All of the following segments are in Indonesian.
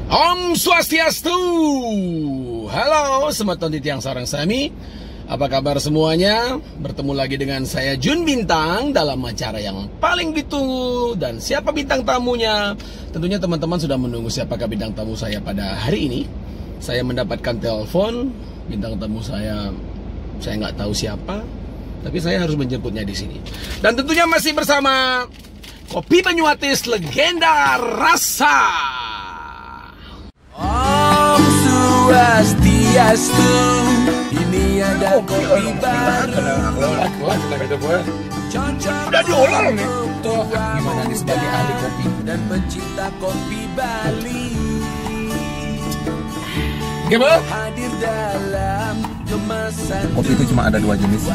Om Swastiastu. Halo Semeton Titiang Sarang Sami. Apa kabar semuanya? Bertemu lagi dengan saya Jun Bintang dalam acara yang paling ditunggu. Dan siapa bintang tamunya? Tentunya teman-teman sudah menunggu siapakah bintang tamu saya pada hari ini. Saya mendapatkan telepon bintang tamu saya nggak tahu siapa, tapi saya harus menjemputnya di sini. Dan tentunya masih bersama Kopi Banyuatis Legenda Rasa. Om Swastiastu, ini ada kopi baru. Udah diolah nih. Tuh, gimana nih sebagai ahli kopi Dan pencinta kopi Bali. Gimana? Hadir dalam kemasan. Kopi itu cuma ada dua jenis.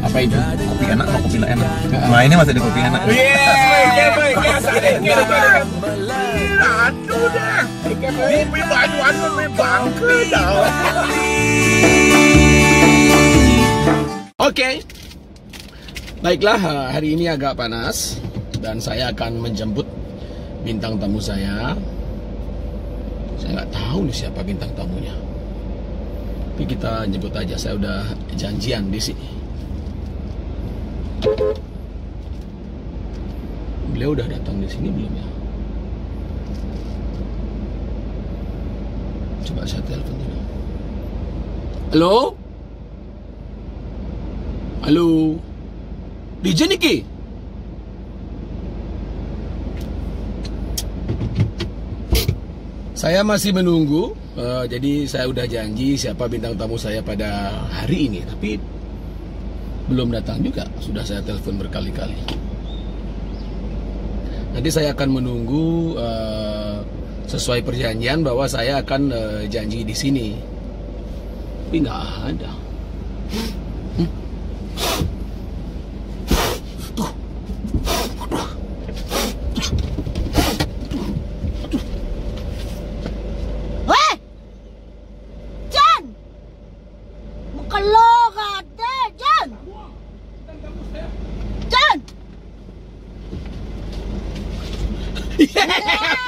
Apa itu? Kopi enak sama kopi nggak enak. Nah ini masih ada kopi enak. Aduh dah. Kopi Banyuwangi bangke dah. Oke. Baiklah, hari ini agak panas dan saya akan menjemput bintang tamu saya. Saya nggak tahu nih siapa bintang tamunya. Tapi kita jemput aja. Saya udah janjian di sini. Beliau udah datang di sini belum ya? Coba saya telepon dulu. Halo? Halo? DJ Niki? Saya masih menunggu. Jadi saya udah janji siapa bintang tamu saya pada hari ini, tapi belum datang juga. Sudah saya telepon berkali-kali. Nanti saya akan menunggu sesuai perjanjian bahwa saya akan janji di sini. Tapi nggak ada.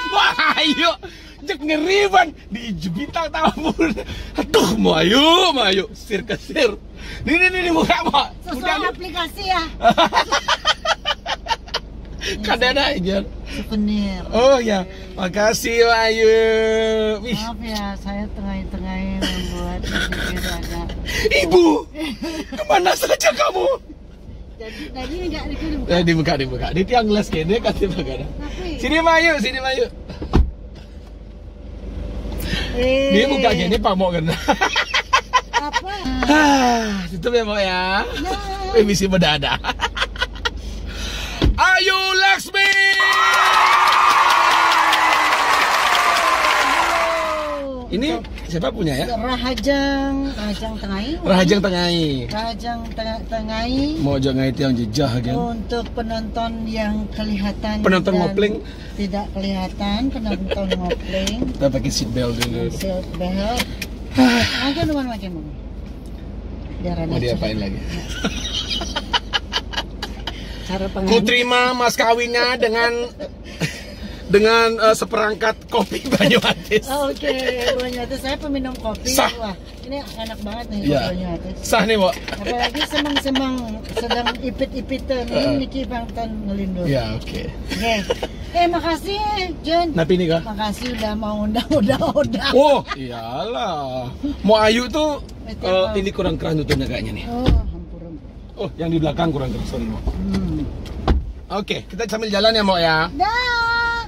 Wah, ayo, jek ngeriban di bintang tamu. Aduh, mau ayo, sir. Ini muka mau. Sesuai aplikasi ya. Kadang aja. Souvenir. Oh ya, makasih Ayu. Maaf ya, saya tengah-tengah membuat sedikit agak. Ibu, kemana saja kamu? Jadi tadi nggak Dibuka. Di tiang gelas kene kasih bagada. Sini Mayu. Dia buka gini pamok kan. Apa? Tutup ya Mo ya. Ya. Misi mendadak. Ayu Laksmi. Ini siapa punya ya? Rahajang Tengahi. Rahajang Tengahi. Tengahi. Mau jangan itu yang jejah kan? Untuk penonton yang kelihatan. Penonton dan ngopling. Tidak kelihatan penonton ngopling. Kita pakai seat belt dulu. Seat belt. Aja nuan macam mana? Mau diapain lagi? Cara Ku pengaruh. terima mas kawinnya dengan seperangkat kopi Banyuatis. Oke, Banyuatis, saya peminum kopi. Sah. Wah, ini enak banget nih Iya. kopi Banyuatis. Sah nih, Mo. Apalagi semang-semang sedang ipit-ipitan. Ini Niki Bangtan ngelindur. Ya, oke. Oke. Makasih, Jun. Napi nih kah? Makasih udah mau undang. Oh, iyalah. Mau Ayu tuh ini kurang keras nutupnya kayaknya nih. Oh, hampur. Oh, yang di belakang kurang keras, sorry, Mo. Oke, kita sambil jalan ya, Mo ya. Dah.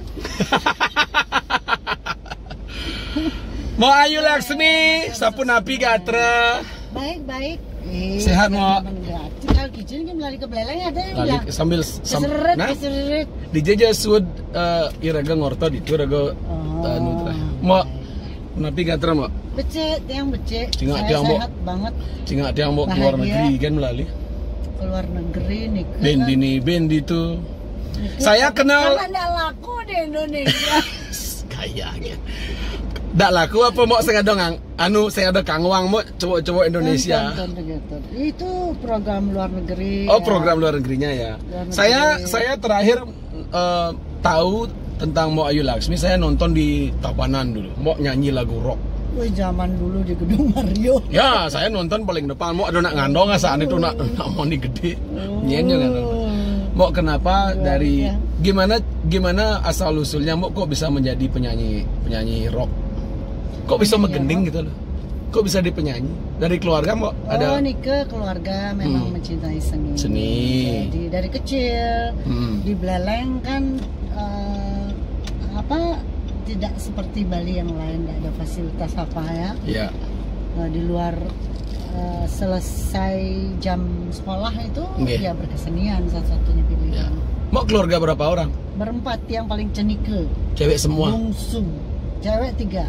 Mo Ayu Laksmi, sapu napi gatra. Baik. Sehat, Mo. Kalau kijin kan lari ke beleleng ada yang Lali bilang. sambil Keseret. DJ Jasud iraga ngorto itu raga nutra. Mo napi gatra, Mo. Becek, yang becek. Cingak Saya tiang, Mo. sehat banget. Cingak dia mau keluar Bahagia. negeri kan melalui. Keluar negeri nih. Bendi itu. Saya kenal. Karena nggak laku di Indonesia. Kayak gitu. Nggak laku apa mau saya dong saya ada kangwang mau cowok-cowok Indonesia. Tonton. Itu program luar negeri. Oh, program luar negerinya ya. Luar negeri. Saya terakhir tahu tentang Mo Ayu Laksmi, saya nonton di Tabanan dulu. Mo nyanyi lagu rock. Wih, zaman dulu di Gedung Mario. Ya, saya nonton paling depan. Mo ada nak ngandong saat itu nak moni gede. Nyenyo kan. Mo kenapa dari gimana asal usulnya Mo kok bisa menjadi penyanyi rock? Kok bisa menggending gitu loh? Kok bisa di penyanyi? Dari keluarga Mo ada? Oh, Nike keluarga memang mencintai seni. Jadi dari kecil di Beleleng kan tidak seperti Bali yang lain, tidak ada fasilitas apa ya. Iya. Di luar selesai jam sekolah itu ya berkesenian satu-satunya pilihan. Mo keluarga berapa orang? Berempat, yang paling cenike. Cewek semua? Bungsu. Cewek 3,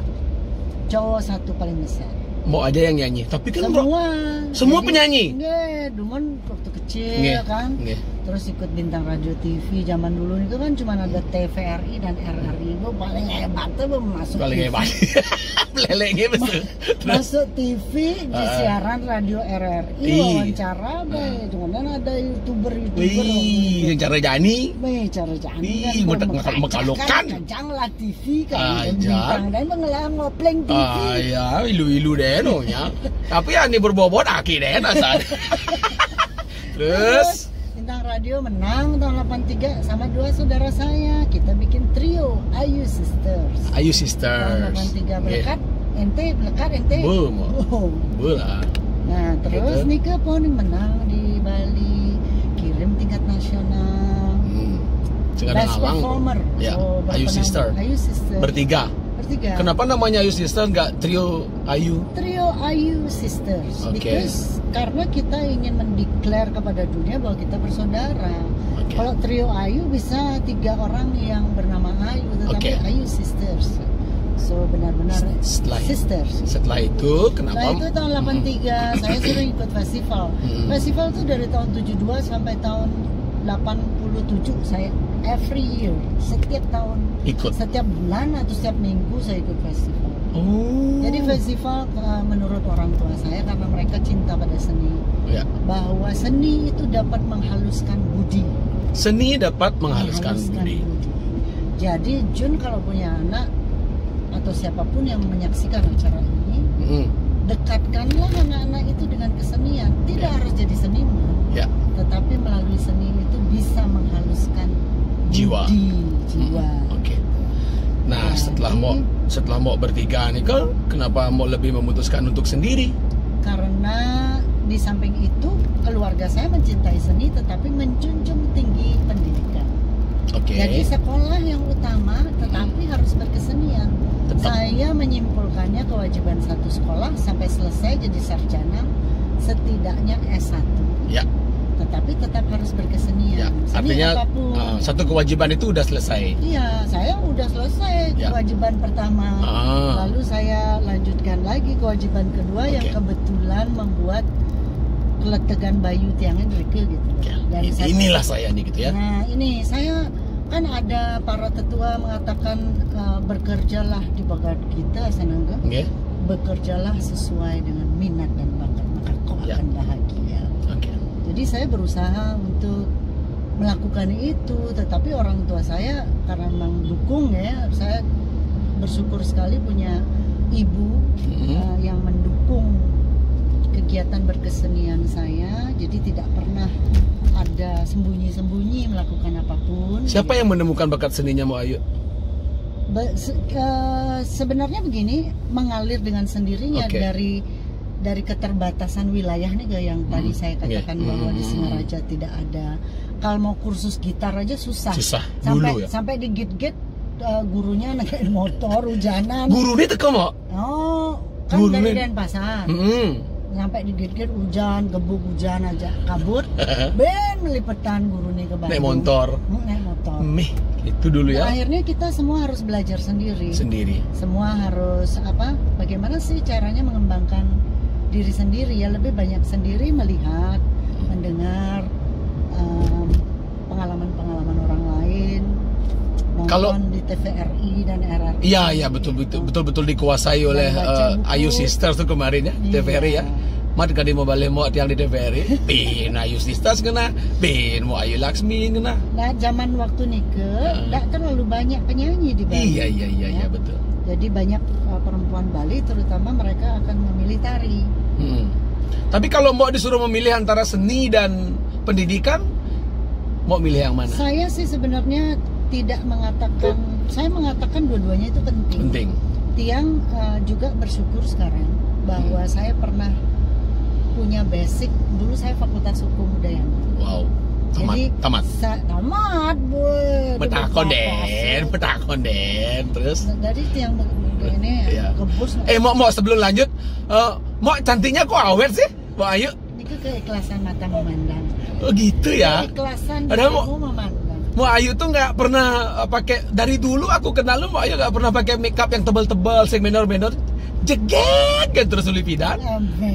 cowok 1 paling besar. Mo aja yang nyanyi, tapi kan semua Jadi, penyanyi. Nggak, Dumon waktu kecil kan. Terus ikut bintang radio TV. Zaman dulu itu kan cuma ada TVRI dan RRI. Itu paling hebat tuh masuk paling TV. hebat. Lelengnya betul. Masuk TV di siaran radio RRI, wawancara bae. Cuman ada YouTuber. Wih, yang cara Jani. Cara Jani kan mekalukan. Kencang lah TV kan. Bintang dan mengelang ngopleng TV. Ya, ilu-ilu deh nya. Tapi ya ini berbobot aki deh asal. Terus bintang radio menang tahun 83 sama 2 saudara saya. Kita bikin trio Ayu Sisters. Ayu Sisters. Tahun 83 melekat ente. Bola. Nah, terus Nike pun menang di Bali, kirim tingkat nasional. Best performer. Ya, Ayu Sisters. Ayu Sisters. Bertiga. Kenapa namanya Ayu Sisters nggak trio Ayu? Trio Ayu Sisters. Because karena kita ingin mendeklar kepada dunia bahwa kita bersaudara. Kalau trio Ayu bisa 3 orang yang bernama Ayu, tetapi Ayu Sisters. So benar-benar sisters. Setelah itu kenapa? Setelah itu tahun 83 saya sering ikut festival. Festival itu dari tahun 72 sampai tahun 87 saya every year, setiap tahun ikut, setiap bulan atau setiap minggu saya ikut festival. Jadi festival menurut orang tua saya, karena mereka cinta pada seni, bahwa seni itu dapat menghaluskan budi. Seni dapat menghaluskan budi. Jadi Jun kalau punya anak atau siapapun yang menyaksikan acara ini, dekatkanlah anak-anak itu dengan kesenian. Tidak harus jadi seniman, tetapi melalui seni itu bisa menghaluskan jiwa. Oke. Nah, setelah mau bertiga nih, kenapa mau lebih memutuskan untuk sendiri? Karena di samping itu keluarga saya mencintai seni, tetapi menjunjung tinggi pendidikan. Jadi sekolah yang utama, tetapi harus berkesenian. Saya menyimpulkannya kewajiban satu sekolah sampai selesai jadi sarjana, setidaknya S1. Tetapi tetap harus berkesenian. Artinya satu kewajiban itu udah selesai. Iya, saya udah selesai kewajiban pertama. Lalu saya lanjutkan lagi kewajiban kedua yang kebetulan membuat Keletegan Bayu Tiangan Rike gitu. Dan inilah saya nih gitu ya. Nah, ini saya kan ada para tetua mengatakan bekerjalah di bagat kita Sanangga. Bekerjalah sesuai dengan minat dan bakat, maka kau akan bahagia. Jadi saya berusaha untuk melakukan itu, tetapi orang tua saya karena memang dukung ya, saya bersyukur sekali punya ibu yang mendukung kegiatan berkesenian saya, jadi tidak pernah ada sembunyi-sembunyi melakukan apapun. Siapa yang menemukan bakat seninya Mo Ayu? Sebenarnya begini, mengalir dengan sendirinya dari keterbatasan wilayah nih yang tadi saya katakan bahwa di Singaraja tidak ada. Kalau mau kursus gitar aja susah. Sampai di git-git gurunya naik motor hujanan. Gurunya teko Mo? Kan dari Denpasar. Sampai di git-git hujan, gebuk hujan aja, kabut. Ben melipetan gurunya ke Bandung. Naik motor. Itu dulu ya. Akhirnya kita semua harus belajar sendiri. Semua harus bagaimana sih caranya mengembangkan diri sendiri, ya lebih banyak sendiri, melihat, mendengar pengalaman-pengalaman orang lain, nonton di TVRI dan RRI. Iya betul-betul dikuasai oleh Ayu Sisters tuh kemarin ya, TVRI ya. Mat kadi mau balik mau tiang di TVRI, pin Ayu Sistas kena, pin mau Ayu Laksmi kena. Nah, zaman waktu nikah, tidak terlalu banyak penyanyi di Bali. Iya betul. Jadi banyak perempuan Bali, terutama mereka akan memilih tari. Tapi kalau mau disuruh memilih antara seni dan pendidikan, mau milih yang mana? Saya sih sebenarnya tidak mengatakan, saya mengatakan dua-duanya itu penting. Penting. Tiang juga bersyukur sekarang bahwa saya pernah punya basic. Dulu saya Fakultas Hukum Udayana. Wow. Tamat. Tamat, Bu. Petakon den. Terus dari tiang ini kebus. Mau sebelum lanjut, mau cantiknya kok awet sih, Mbak Ayu? Ini keikhlasan mata memandang. Oh gitu ya. Keikhlasan Padahal memandang. Mbak Ayu tuh nggak pernah pakai, dari dulu aku kenal lu, Mbak Ayu nggak pernah pakai makeup yang tebal-tebal, sing menor-menor, jeget kan terus lipidan.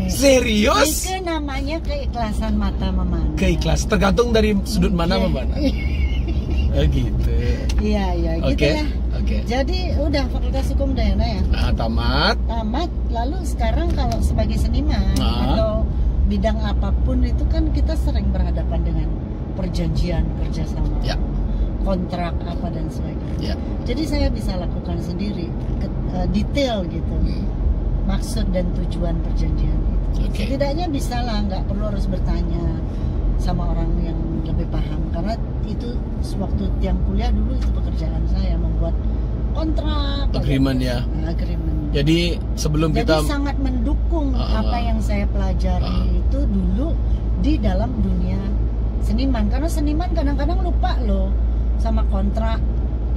Serius? Itu namanya keikhlasan mata memandang. Keikhlasan, tergantung dari sudut mana memandang. Oh gitu. Iya gitu ya. Oke. Jadi udah Fakultas Hukum Udayana ya. Tamat. Lalu sekarang kalau sebagai seniman atau bidang apapun itu kan kita sering berhadapan dengan perjanjian kerjasama, kontrak apa dan sebagainya. Jadi saya bisa lakukan sendiri detail gitu, maksud dan tujuan perjanjian itu. Setidaknya bisa lah, nggak perlu harus bertanya sama orang yang lebih paham, karena itu waktu tiang kuliah dulu itu pekerjaan saya, membuat kontrak, agreement ya. Agreement. Jadi sebelum kita sangat mendukung apa yang saya pelajari itu dulu di dalam dunia seniman, karena seniman kadang-kadang lupa loh sama kontrak.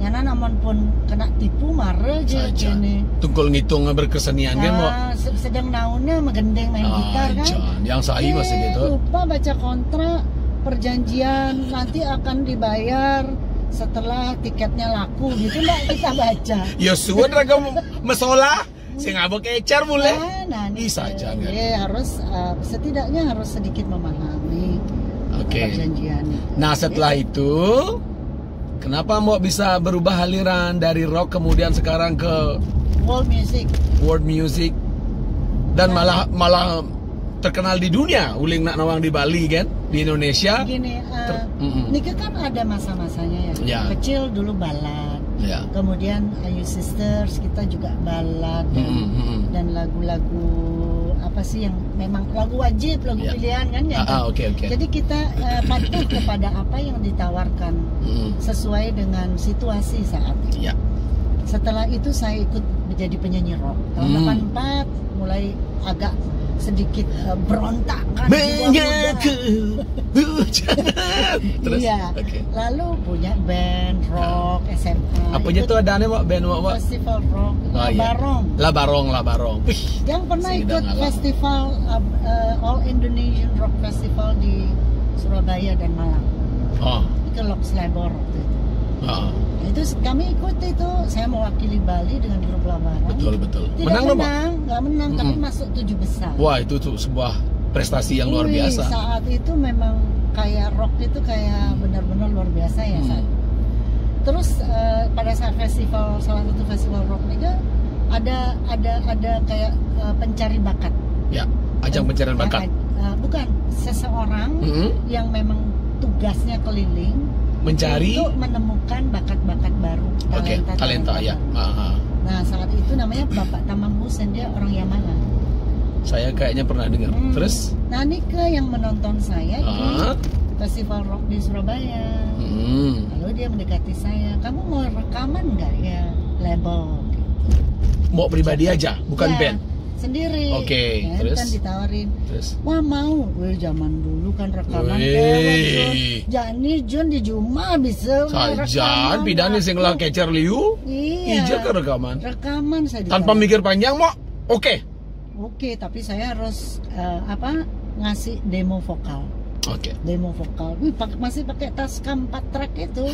Yana namun pun kena tipu marah aja gini. Tungkol ngitung berkesenian kan mau. Sedang naunnya megendeng main gitar kan. Yang saya masih gitu. Lupa baca kontrak, perjanjian nanti akan dibayar setelah tiketnya laku gitu, nggak kita baca. Ya suan ragam mesola, sing abok ecar boleh. Nah, saja kan. Harus setidaknya harus sedikit memahami perjanjian. Nah setelah itu, kenapa mau bisa berubah aliran dari rock kemudian sekarang ke world music dan malah terkenal di dunia, uling nak nawang di Bali kan, di Indonesia. Gini, Nika kan ada masa-masanya ya. Kecil dulu balad, kemudian Ayu Sisters kita juga balad dan lagu-lagu apa sih yang memang lagu wajib, lagu pilihan kan ya. Jadi kita patuh kepada apa yang ditawarkan sesuai dengan situasi saat itu. Setelah itu saya ikut menjadi penyanyi rock tahun 84, mulai agak sedikit berontakan. Terus, lalu punya band rock SMA. Apa aja tuh ada nih band Wak? Festival rock, Labarong. Yang pernah ikut festival All Indonesian Rock Festival di Surabaya dan Malang. Itu Loks Labor waktu itu. Itu kami ikut itu, saya mewakili Bali dengan grup Labarong. Betul. Nggak menang, tapi masuk 7 besar. Wah, itu tuh sebuah prestasi yang luar biasa. Saat itu memang kayak rock itu kayak benar-benar luar biasa ya saat. Terus pada saat festival, salah satu festival rock juga ada kayak pencari bakat. Ya, ajang pencarian bakat. Bukan, seseorang yang memang tugasnya keliling mencari untuk menemukan bakat-bakat baru, talenta ya. Nah saat itu namanya Bapak Tamam Hussein, dia orang Yamana. Saya kayaknya pernah dengar. Terus? Nah Nika yang menonton saya di festival rock di Surabaya. Lalu dia mendekati saya, kamu mau rekaman nggak ya label? Mau pribadi aja, bukan band? Sendiri. Terus? Kan ditawarin. Terus? Wah mau, zaman dulu kan rekaman. Jani Jun di Juma bisa saja pidane sing lah kecer liu. Iya kan rekaman saya tanpa mikir panjang mau. Oke, tapi saya harus ngasih demo vokal. Demo vokal. Masih pakai Tascam 4 track itu.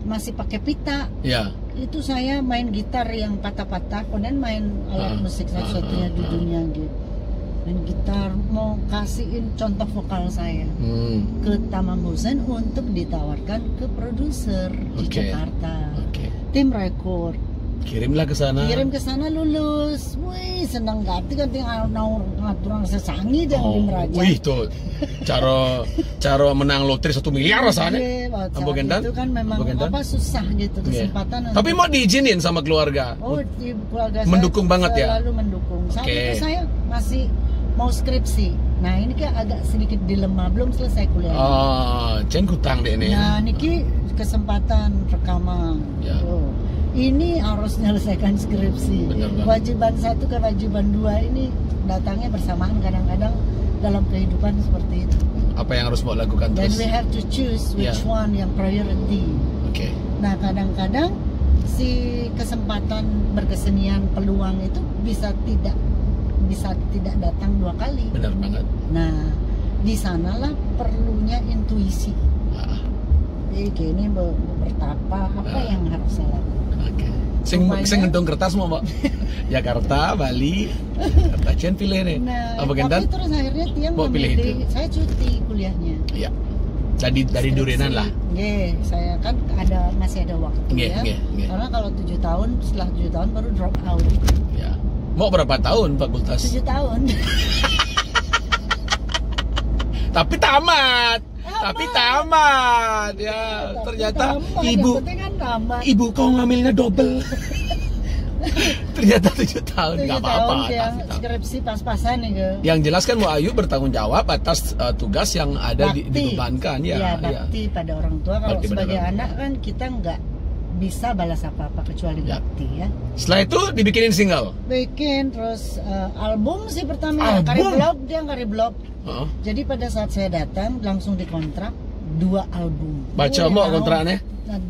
Masih pakai pita. Itu saya main gitar yang patah-patah, kemudian main alat musik satu-satunya di dunia gitu. Main gitar, mau kasihin contoh vokal saya ke Tamam Hussein untuk ditawarkan ke produser di Jakarta. Tim record. Kirimlah ke sana. Kirim ke sana lulus. Wih, senang ganti ngaturan sesangi dan di Meraja. Wih tuh cara menang lotre 1 miliar rasanya. Apa itu kan memang apa susah gitu kesempatan. Tapi mau diizinin sama keluarga. Oh, di keluarga mendukung saya banget ya. Selalu mendukung. Saat itu saya masih mau skripsi. Nah, ini kan agak sedikit dilema, belum selesai kuliah. Oh, Jen kutang deh ini. Nah, niki kesempatan rekaman. Ya. Oh. Ini harus menyelesaikan skripsi. Kewajiban 1 kewajiban 2 ini datangnya bersamaan kadang-kadang dalam kehidupan seperti itu. Apa yang harus mau lakukan Dan terus? we have to choose which one yang priority. Oke. Nah, kadang-kadang si kesempatan berkesenian peluang itu bisa tidak datang 2 kali. Benar banget. Nah, di sanalah perlunya intuisi. Jadi gini bertapa apa yang harus saya lakukan. Oke. Sing ngendong kertas mau, Mbak. Jakarta, Bali, Jakarta Jen pilih nih. Nah, apa tapi terus akhirnya Tiang mau pilih memilih, itu. saya cuti kuliahnya. Iya. Dari durinan lah. Nggih, saya kan masih ada waktu ya. Karena kalau 7 tahun, setelah 7 tahun baru drop out. Ya. Mau berapa tahun fakultas? 7 tahun. Tapi tamat. Ya, ternyata tamat, ibu kan tamat. Ibu kau ngambilnya double. Ternyata 7 tahun, nggak apa-apa. Yang skripsi pas-pasan nih ke. Yang jelas kan Bu Ayu bertanggung jawab atas tugas yang ada dibebankan ya. Iya, bakti pada orang tua. Kalau Bakti sebagai anak kan kita nggak bisa balas apa-apa kecuali bakti ya. Setelah itu dibikinin single. Bikin terus album sih pertama. Kari blog. Jadi pada saat saya datang langsung dikontrak 2 album. Baca mau kontraknya?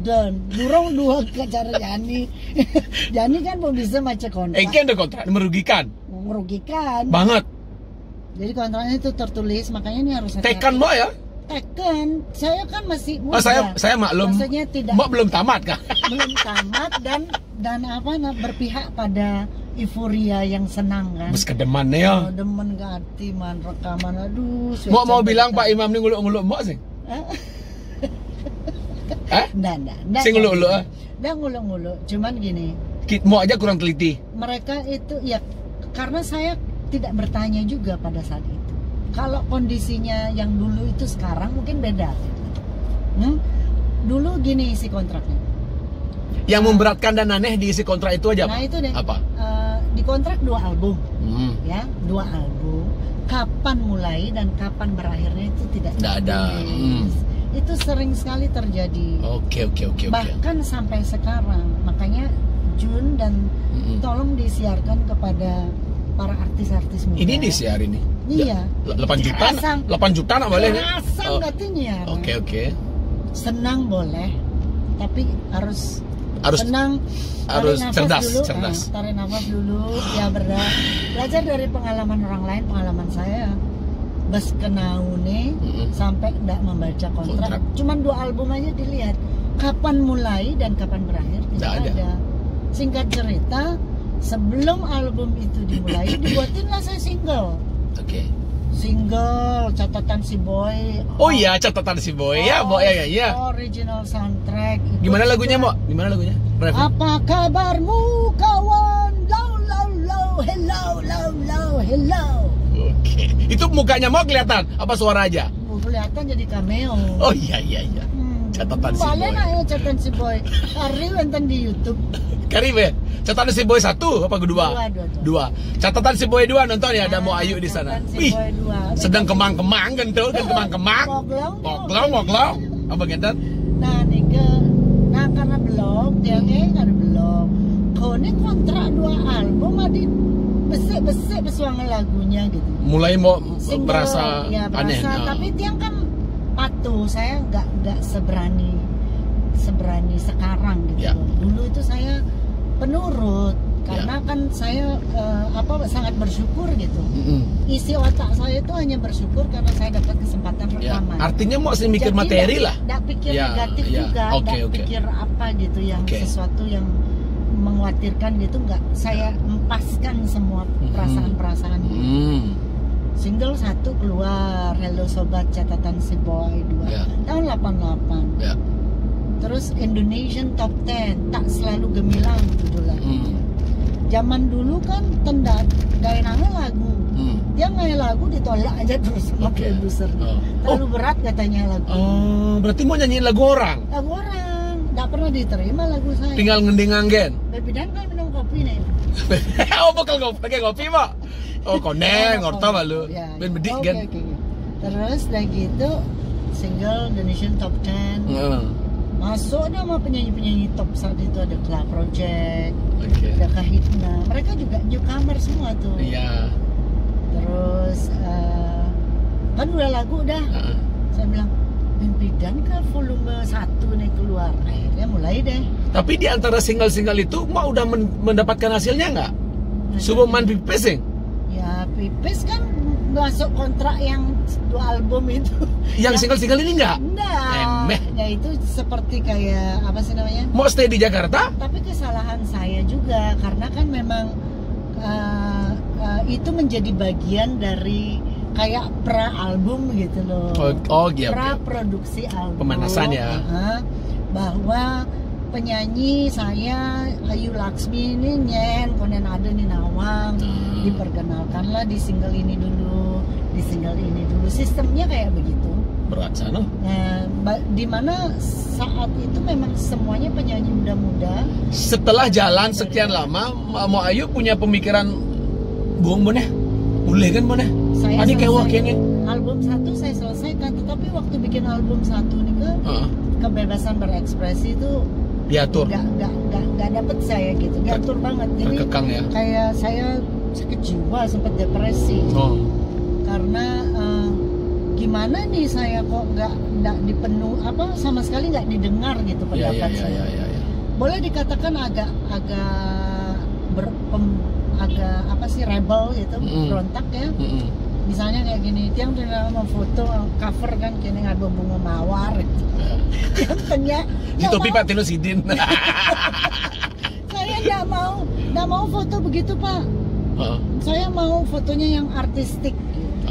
Dan durung 2 ke cara Jani. Jani kan mau bisa baca kontrak. Kan ada kontrak merugikan. Banget. Jadi kontraknya itu tertulis, makanya ini harus tekan Mbak ya? Tekan. Saya kan masih muda. Saya maklum. Maksudnya tidak. Mbak belum tamat kan? Belum tamat dan berpihak pada euforia yang senang kan. Bes kedeman ya. Demen ganti man rekaman. Aduh. Mau bilang Pak Imam ini nguluk-nguluk Mbak sih? Nggak. Sing nguluk-nguluk ah? Nggak nguluk-nguluk. Cuman gini. Mau aja kurang teliti. Mereka itu ya karena saya tidak bertanya juga pada saat itu. Kalau kondisinya yang dulu itu sekarang mungkin beda. Dulu gini isi kontraknya. Yang memberatkan dan aneh di isi kontrak itu aja. Nah itu deh. Apa? Di kontrak 2 album, ya 2 album. Kapan mulai dan kapan berakhirnya itu tidak ada. Itu sering sekali terjadi. Oke. Bahkan sampai sekarang, makanya Jun dan tolong disiarkan kepada para artis-artis muda. Ini disiar ini. Iya. 8 juta nak boleh nih. Asal katanya. Oke. Senang boleh, tapi harus senang, harus cerdas. Tarik nafas dulu, ya belajar dari pengalaman orang lain, pengalaman saya. Bes kenaune sampai tidak membaca kontrak. Cuman 2 album aja dilihat. Kapan mulai dan kapan berakhir tidak ada. Singkat cerita, sebelum album itu dimulai, dibuatinlah saya single. Oke. Single catatan si Boy. Oh iya, catatan si Boy ya, Mbak ya. Original soundtrack. Gimana lagunya, Mbak? Gimana lagunya? Apa kabarmu kawan? Hello. Oke. Itu mukanya mau kelihatan apa suara aja? Kelihatan jadi cameo. Oh iya. Catatan si Boy. Balen aja catatan si Boy. Kari wonten di YouTube. Kari be. Catatan si Boy 1 apa kedua? 2. Catatan si Boy 2 nonton ya, ada Mo Ayu di sana. Wih. Sedang kemang-kemang kan kemang-kemang. Moglong. Apa gitu? Nah karena belum, dia karena belum. Kau ini kontrak 2 album adi besek pesuangan lagunya gitu. Mulai mau berasa aneh. Tapi Tiang kan patuh, saya nggak seberani sekarang gitu. Dulu itu saya penurut karena kan saya sangat bersyukur gitu. Isi otak saya itu hanya bersyukur karena saya dapat kesempatan rekaman. Artinya mau sih mikir materi lah. Nggak pikir negatif juga, nggak pikir apa gitu yang sesuatu yang mengkhawatirkan gitu, nggak. Saya empaskan semua perasaan-perasaan. Single 1 keluar, Hello Sobat Catatan si Boy 2 tahun 88. Terus Indonesian Top 10, Tak Selalu Gemilang judulnya. Zaman dulu kan tendat gaya lagu. Dia nggak lagu ditolak aja terus sama produser. Terlalu berat katanya lagu. Berarti mau nyanyiin lagu orang? Lagu orang, nggak pernah diterima lagu saya. Tinggal ngending anggen. Baby Dan kan minum kopi nih. Oh, bakal pakai kopi, Pak. Oh, koneng, orta balu. Ben bedik kan. Terus udah gitu single Indonesian Top 10. Masuk nama penyanyi-penyanyi top saat itu ada Club Project, ada Kahitna. Mereka juga newcomer semua tuh. Iya. Terus kan udah lagu dah. Saya bilang Mimpi Dan ke volume 1 nih keluar. Akhirnya mulai deh. Tapi di antara single-single itu mau udah mendapatkan hasilnya nggak? Suboman Pipis sih? Ya Pipis kan masuk kontrak yang 2 album itu. Yang single-single ini nggak? Enggak. Ya itu seperti kayak apa sih namanya? Mau stay di Jakarta? Tapi kesalahan saya juga karena kan memang itu menjadi bagian dari kayak pra-album gitu loh. Iya. Pra-produksi album. Pemanasan ya. Bahwa penyanyi saya Ayu Laksmi ini nyen konen ada nih Nawang diperkenalkanlah di single ini dulu, di single ini dulu. Sistemnya kayak begitu. Berat sana. Nah, di mana saat itu memang semuanya penyanyi muda-muda. Setelah jalan sekian lama, mau Ayu punya pemikiran buang mana? Boleh kan mana? Saya Tadi kayak ini. Album 1 saya selesaikan, tetapi waktu bikin album 1 nih kebebasan berekspresi itu diatur. Nggak dapet saya gitu, diatur banget. Jadi kekang ya. Kayak saya sakit jiwa, sempat depresi. Karena gimana nih saya kok nggak dipenuh sama sekali nggak didengar gitu pendapat saya. Boleh dikatakan agak apa sih rebel gitu, berontak ya. Misalnya kayak gini, tiang mau foto cover kan kini ada bunga mawar gitu. Tanya di topi Pak Tino Sidin. Saya nggak mau foto begitu Pak. Saya mau fotonya yang artistik.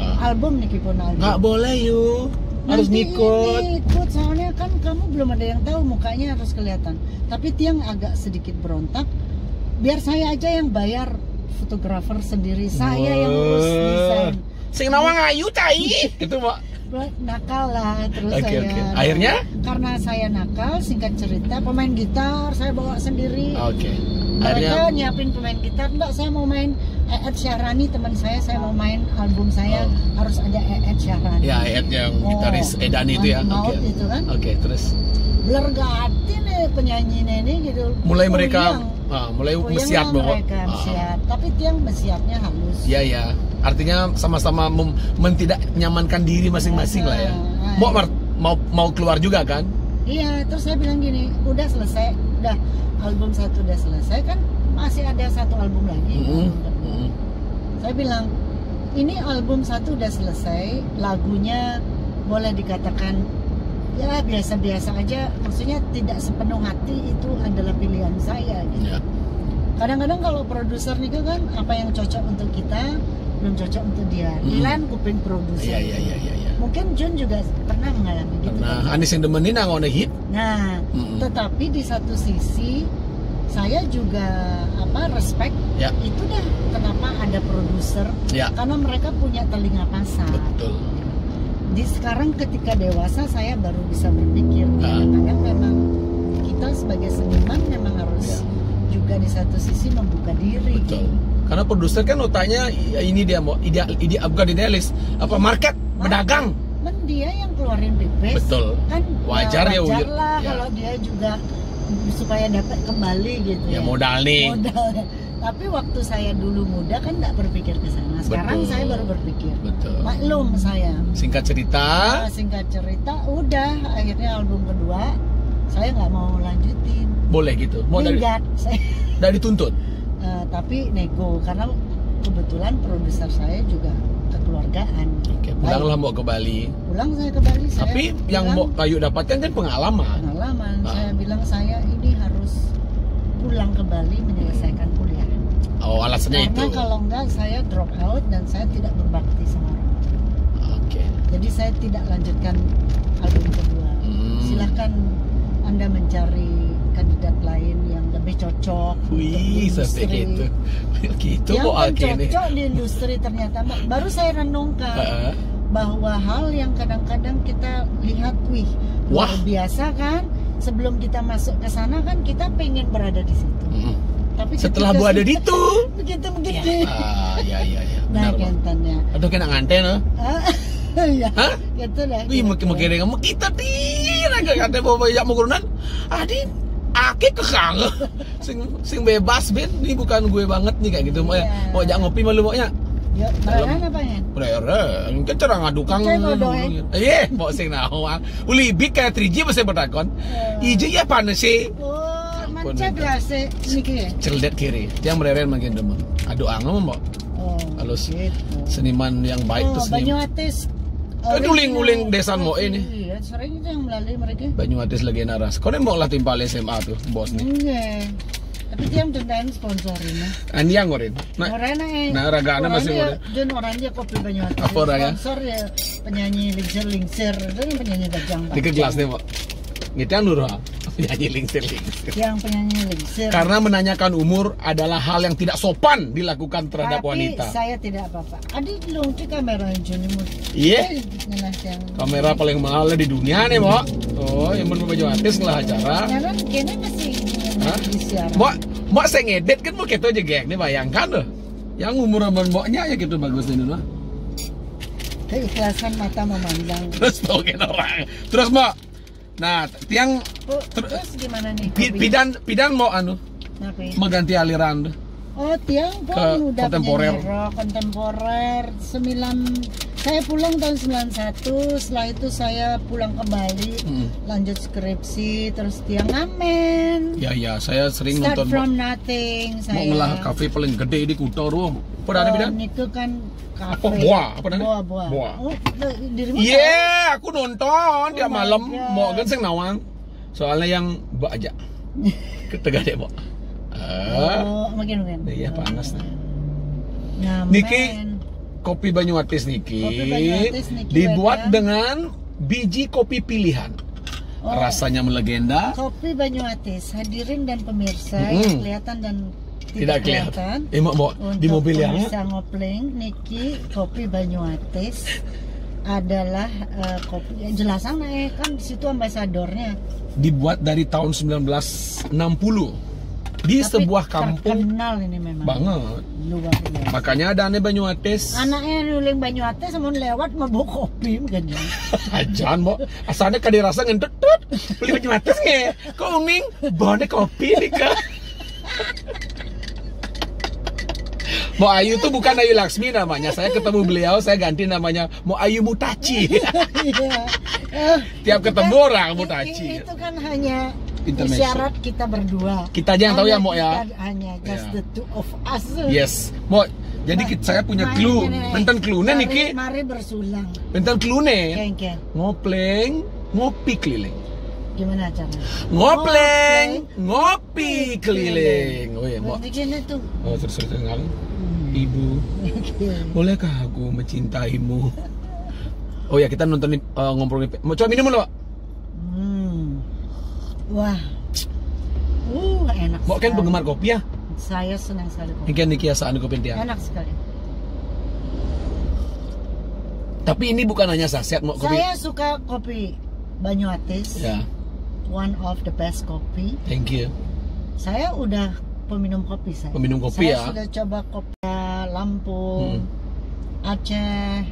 Album nih Kipon album. Nggak boleh yuk. Harus ngikut. Soalnya kan kamu belum ada yang tahu, mukanya harus kelihatan. Tapi tiang agak sedikit berontak. Biar saya aja yang bayar fotografer sendiri, saya yang urus desain. Sing Nawang Ayu cai. Itu Pak. Nakal lah terus saya. Nah, akhirnya? Karena saya nakal, singkat cerita pemain gitar saya bawa sendiri. Mereka nyiapin pemain gitar, enggak saya mau main Eet Syahrani teman saya mau main album saya harus ada Eet Syahrani. Ya Eet yang gitaris Edan itu ya. Itu kan. Terus. Blergati nih penyanyi ini gitu. Mulai mereka mulai siap bahwa siap, tapi tiang bersiapnya halus. Iya. Artinya sama-sama tidak nyamankan diri masing-masing lah ya. Mau keluar juga kan? Iya, terus saya bilang gini, udah selesai, udah album 1 udah selesai kan masih ada 1 album lagi. Saya bilang, ini album 1 udah selesai, lagunya boleh dikatakan ya biasa-biasa aja, maksudnya tidak sepenuh hati, itu adalah pilihan saya gitu. Kadang-kadang kalau produser nih kan apa yang cocok untuk kita belum cocok untuk dia. Dilan kuping produser. Iya. Mungkin Jun juga pernah mengalami gitu. Nah, Anis yang demenin nggak hit. Nah, tetapi di satu sisi saya juga respect. Itu dah kenapa ada produser. Karena mereka punya telinga pasar. Betul. Sekarang ketika dewasa saya baru bisa berpikir. Kadang-kadang memang kita sebagai seniman memang harus juga di satu sisi membuka diri. Betul. Karena produser kan otaknya ini dia mau bukan idealis, market, pedagang. Dia yang keluarin bebas. Betul. Kan wajar ya lah kalau dia juga supaya dapat kembali gitu. Ya modal nih. Tapi waktu saya dulu muda kan nggak berpikir ke sana. Sekarang saya baru berpikir. Betul. Maklum saya. Singkat cerita, udah akhirnya album kedua saya nggak mau lanjutin. Boleh gitu. Mau dari dituntut. Tapi nego karena kebetulan produser saya juga kekeluargaan. Pulanglah mau ke Bali. Pulang saya ke Bali. Tapi yang mau Ayu dapatkan kan pengalaman. Saya bilang saya ini harus pulang ke Bali menyelesaikan kuliah. Alasannya itu. Karena kalau enggak saya drop out dan saya tidak berbakti sama orang. Jadi saya tidak lanjutkan album kedua. Silahkan Anda mencari kandidat lain yang lebih lebih cocok Wih, untuk sampai industri. gitu. Gitu Yang kok kan akhirnya. cocok di industri ternyata baru saya renungkan bahwa hal yang kadang-kadang kita lihat, wih, luar Wah. biasa kan. Sebelum kita masuk ke sana kan kita pengen berada di situ. Tapi Setelah ketika gua ada sudah- di itu. begitu. Ya. Nah, Benar, Bang. kentannya. Aduh kena nganten ah. Ya, Hah? gitu dah. Wih, makin kita tidak kata bawa banyak mukurunan. Adin, ake kekang. sing bebas Ben, ini bukan gue banget nih kayak gitu. Mau ya, Iya. mau jak ngopi malu mau ya. Ya, beneran apa ya? Brere, kan cara ngadukang. Cai bodoh, Iya, mau sing nawang. Uli big kayak 3G masih bertakon. Ijo ya panas sih. Oh, Ampun, manca minta. biasa niki ya? Celdet kiri. Yang bereren makin demen. Adu angam mau. Oh, Kalau gitu. seniman yang baik tuh seniman. Banyuates. Kan uling-uling desa Moe nih. Iya, sering itu yang melalui mereka. Banyuates legenda ras. Kau mau lah timpal SMA tuh, bos nih. Enggak. Tapi dia yang ceritain sponsorinnya. Andi yang ngorin. Nah, ragana masih ngorin. Dan orang dia kopi Banyuates. Apa orang ya? Sponsor ya penyanyi Lingsir. Itu yang penyanyi Gajang. Di ke kelas nih, Pak. Gitu yang nurul. Penyanyi lingsir. Yang penyanyi Lingsir. Karena menanyakan umur adalah hal yang tidak sopan dilakukan terhadap Tapi wanita. saya tidak apa-apa. Adi dong di kamera Juni Iya. Kamera paling mahal di dunia nih, Mbak. Oh, yang mau Banyuates ngelah acara. Karena kayaknya masih Hah? di siaran. Mbak saya ngedit kan mau gitu aja geng nih, bayangkan loh. Yang umur mbaknya ya gitu bagus ini loh. Keikhlasan mata memandang. Terus mungkin orang. Terus Mbak. Nah, tiang Terus gimana nih? kopi? pidan mau Kenapa ya? mengganti aliran tuh. Oh, Tiang Ke pun udah kontemporer. penyanyi rock, kontemporer. Saya pulang tahun 91, setelah itu saya pulang ke Bali, lanjut skripsi, terus Tiang ngamen. Ya, saya sering Start nonton from nothing, mau saya. ngelah kafe paling gede di Kuto ruang. Apa ada pidan? Itu kan kafe. Apa boa? Apa namanya? Boa. Boa. Oh, dirimu Iya, aku nonton Oh dia my malam God. mau kan sing nawang. Soalnya yang mbak aja. Ketega deh, Mbak. tahu? Oh, mungkin. Iya, panas nih. Ngamen. Niki, kopi Banyuates Niki, Kopi Banyuates Niki dibuat Wedang. dengan biji kopi pilihan. Oh. Rasanya melegenda, Kopi Banyuates, hadirin dan pemirsa Mm-mm. yang kelihatan dan tidak kelihatan. Mau di Untuk mobil yang pemirsa ngopleng, Niki Kopi Banyuates adalah kopi jelasan kan di situ ambasadornya. dibuat dari tahun 1960 di Tapi sebuah kampung terkenal ini memang banget. luar biasa. Makanya ada aneh Banyuates. Anaknya nuling Banyuates mau lewat mau bawa kopi kan ya. Ajan, Mbak. Asalnya kadi rasa ngentut beli Banyuates nge. Kok uning bawa kopi nih ke. Mbak Ayu tuh bukan Ayu Laksmi namanya. Saya ketemu beliau, saya ganti namanya Mbak Ayu Mutaci. Iya. Tiap ketemu Kan orang Mutaci. Itu kan hanya Intermezzo. isyarat kita berdua. Kita aja yang tahu ya, Hanya Mbak ya. kita- Hanya just Iya. the two of us. Yes, Mbak. Jadi saya punya Main clue. ini, Benten clue-nya mari- niki. Mari bersulang. Benten clue-nya. Keng-keng. Ngopleng, ngopi keliling. Gimana caranya? Ngopleng, ngopi keliling. Oh iya, Mbak. Bikinnya tuh. Oh, terus ngalang. Ibu, bolehkah aku mencintaimu? Oh ya, kita nonton ngobrol nih. Mau coba minum dulu, Pak? Wah. Enak. Mbak kan sekali. penggemar kopi ya? Saya senang sekali kopi. Ini Niki asaan kopi dia. Enak sekali. Tapi ini bukan hanya saset, mau kopi. Saya suka kopi Banyuates. Ya, One of the best kopi. thank you. Saya udah peminum kopi saya. Peminum kopi saya ya? sudah coba kopi Lampung, Aceh.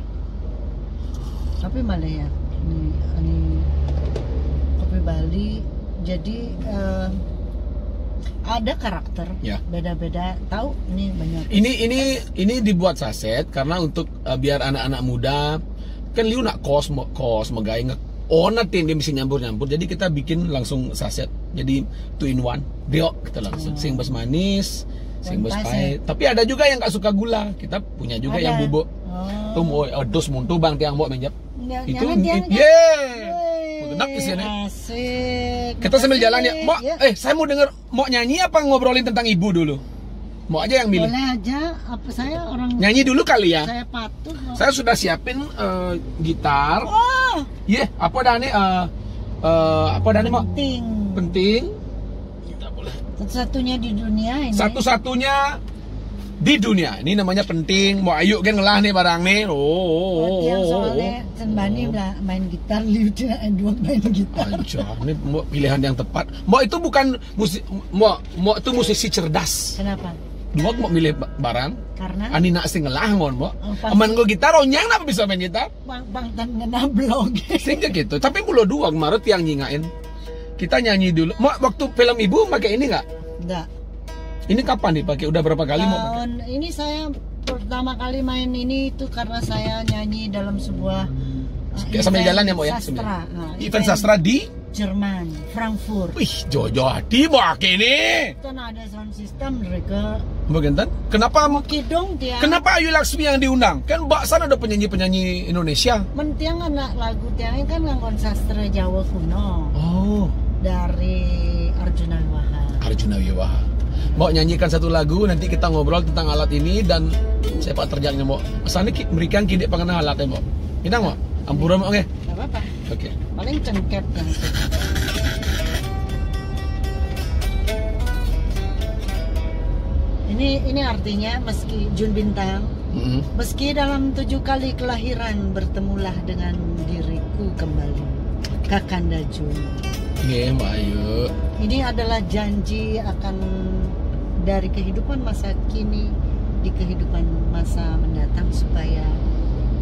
Tapi malah ya ini kopi Bali. Jadi ada karakter Ya. beda-beda. Tahu ini banyak. Ini dibuat saset karena untuk biar anak-anak muda kan liu nak kos megai nge onatin dia mesti nyampur. Jadi kita bikin langsung saset. Jadi 2 in 1. Diok kita langsung sing bes manis, sing bes Pas pahit. Tapi ada juga yang gak suka gula. Kita punya juga Ada. yang bubuk. Oh. Tuh mau dos muntu bang tiang bawa menjap. Itu Jangan. Enak di sini. Asik. Kita sambil jalan ya. Mau Ya. saya mau denger mau nyanyi apa ngobrolin tentang ibu dulu? Mau aja yang milih. Boleh aja. Apa saya orang Nyanyi dulu kali ya. saya patuh. Saya sudah siapin gitar. Oh, Iya, apa dah nih? Apa dah nih, Mak? penting. Penting. Tidak boleh. Satu-satunya di dunia ini. Satu-satunya di dunia. Ini namanya penting. Mau ayo kan ngelah nih barang nih. Yang soalnya Sembani udah main gitar, Liu dua main gitar. Aja, ini mau pilihan yang tepat. Mau itu bukan musik, mau itu musisi cerdas. Kenapa? Mau milih barang. Karena Ani nak sing ngelah ngon mau. pasti. Aman gue gitar, onyang apa bisa main gitar? Bang tan ngenablog. Sehingga gitu. Tapi mulo dua kemarin yang nyingain. Kita nyanyi dulu. Mau waktu film ibu pakai ini nggak? Enggak. Ini kapan dipakai? Udah berapa kali mau pakai? Tahun ini saya pertama kali main ini itu karena saya nyanyi dalam sebuah Sambil jalan ya mau ya? sastra. Event sastra di Jerman, Frankfurt. Wih, Jojo hati mau ini. Kan ada sound system mereka. Bagian kenapa mau? Kidong dia. Kenapa Ayu Laksmi yang diundang? Kan Mbak sana ada penyanyi-penyanyi Indonesia. Mentiang anak lagu tiangnya kan nganggon sastra Jawa kuno Oh, dari Arjuna Wiwaha. Arjuna Wiwaha. Mau nyanyikan satu lagu, nanti kita ngobrol tentang alat ini dan sepak terjangnya mau. Sana memberikan kide pengenah alatnya mau. Kita mau? Ampura mau nggak? Gak apa-apa. Oke. Paling cengket yang itu. Ini artinya meski Jun Bintang, meski dalam 7 kali kelahiran bertemulah dengan diriku kembali, Kakanda Jun. Iya, Mbak Ayu. Ini adalah janji akan dari kehidupan masa kini di kehidupan masa mendatang supaya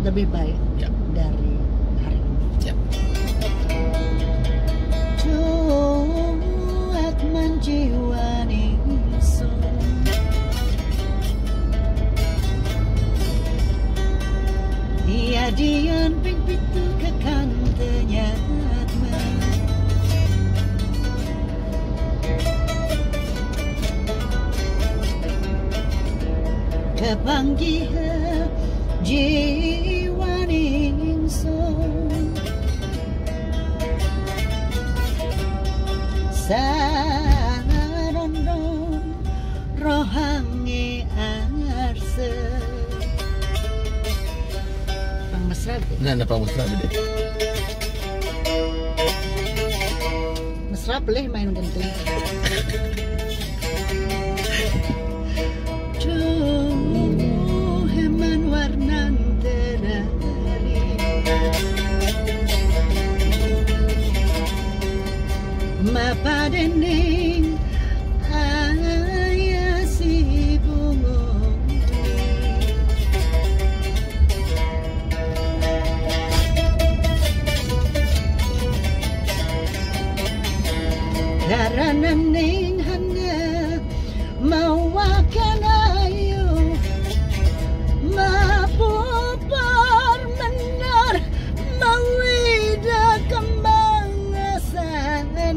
lebih baik Ya. dari hari ini. Ya. Cuat menjiwani sun, dia dian begitu kekantenya kepanggihan jiwa ningsun sarondon rohange arse Pang mesra Nah, apa mesra deh? mesra boleh main genting heman warnan terari mapadening ayasi bungo darananing hana mawakan ayu mapupar menar mawida kembang sana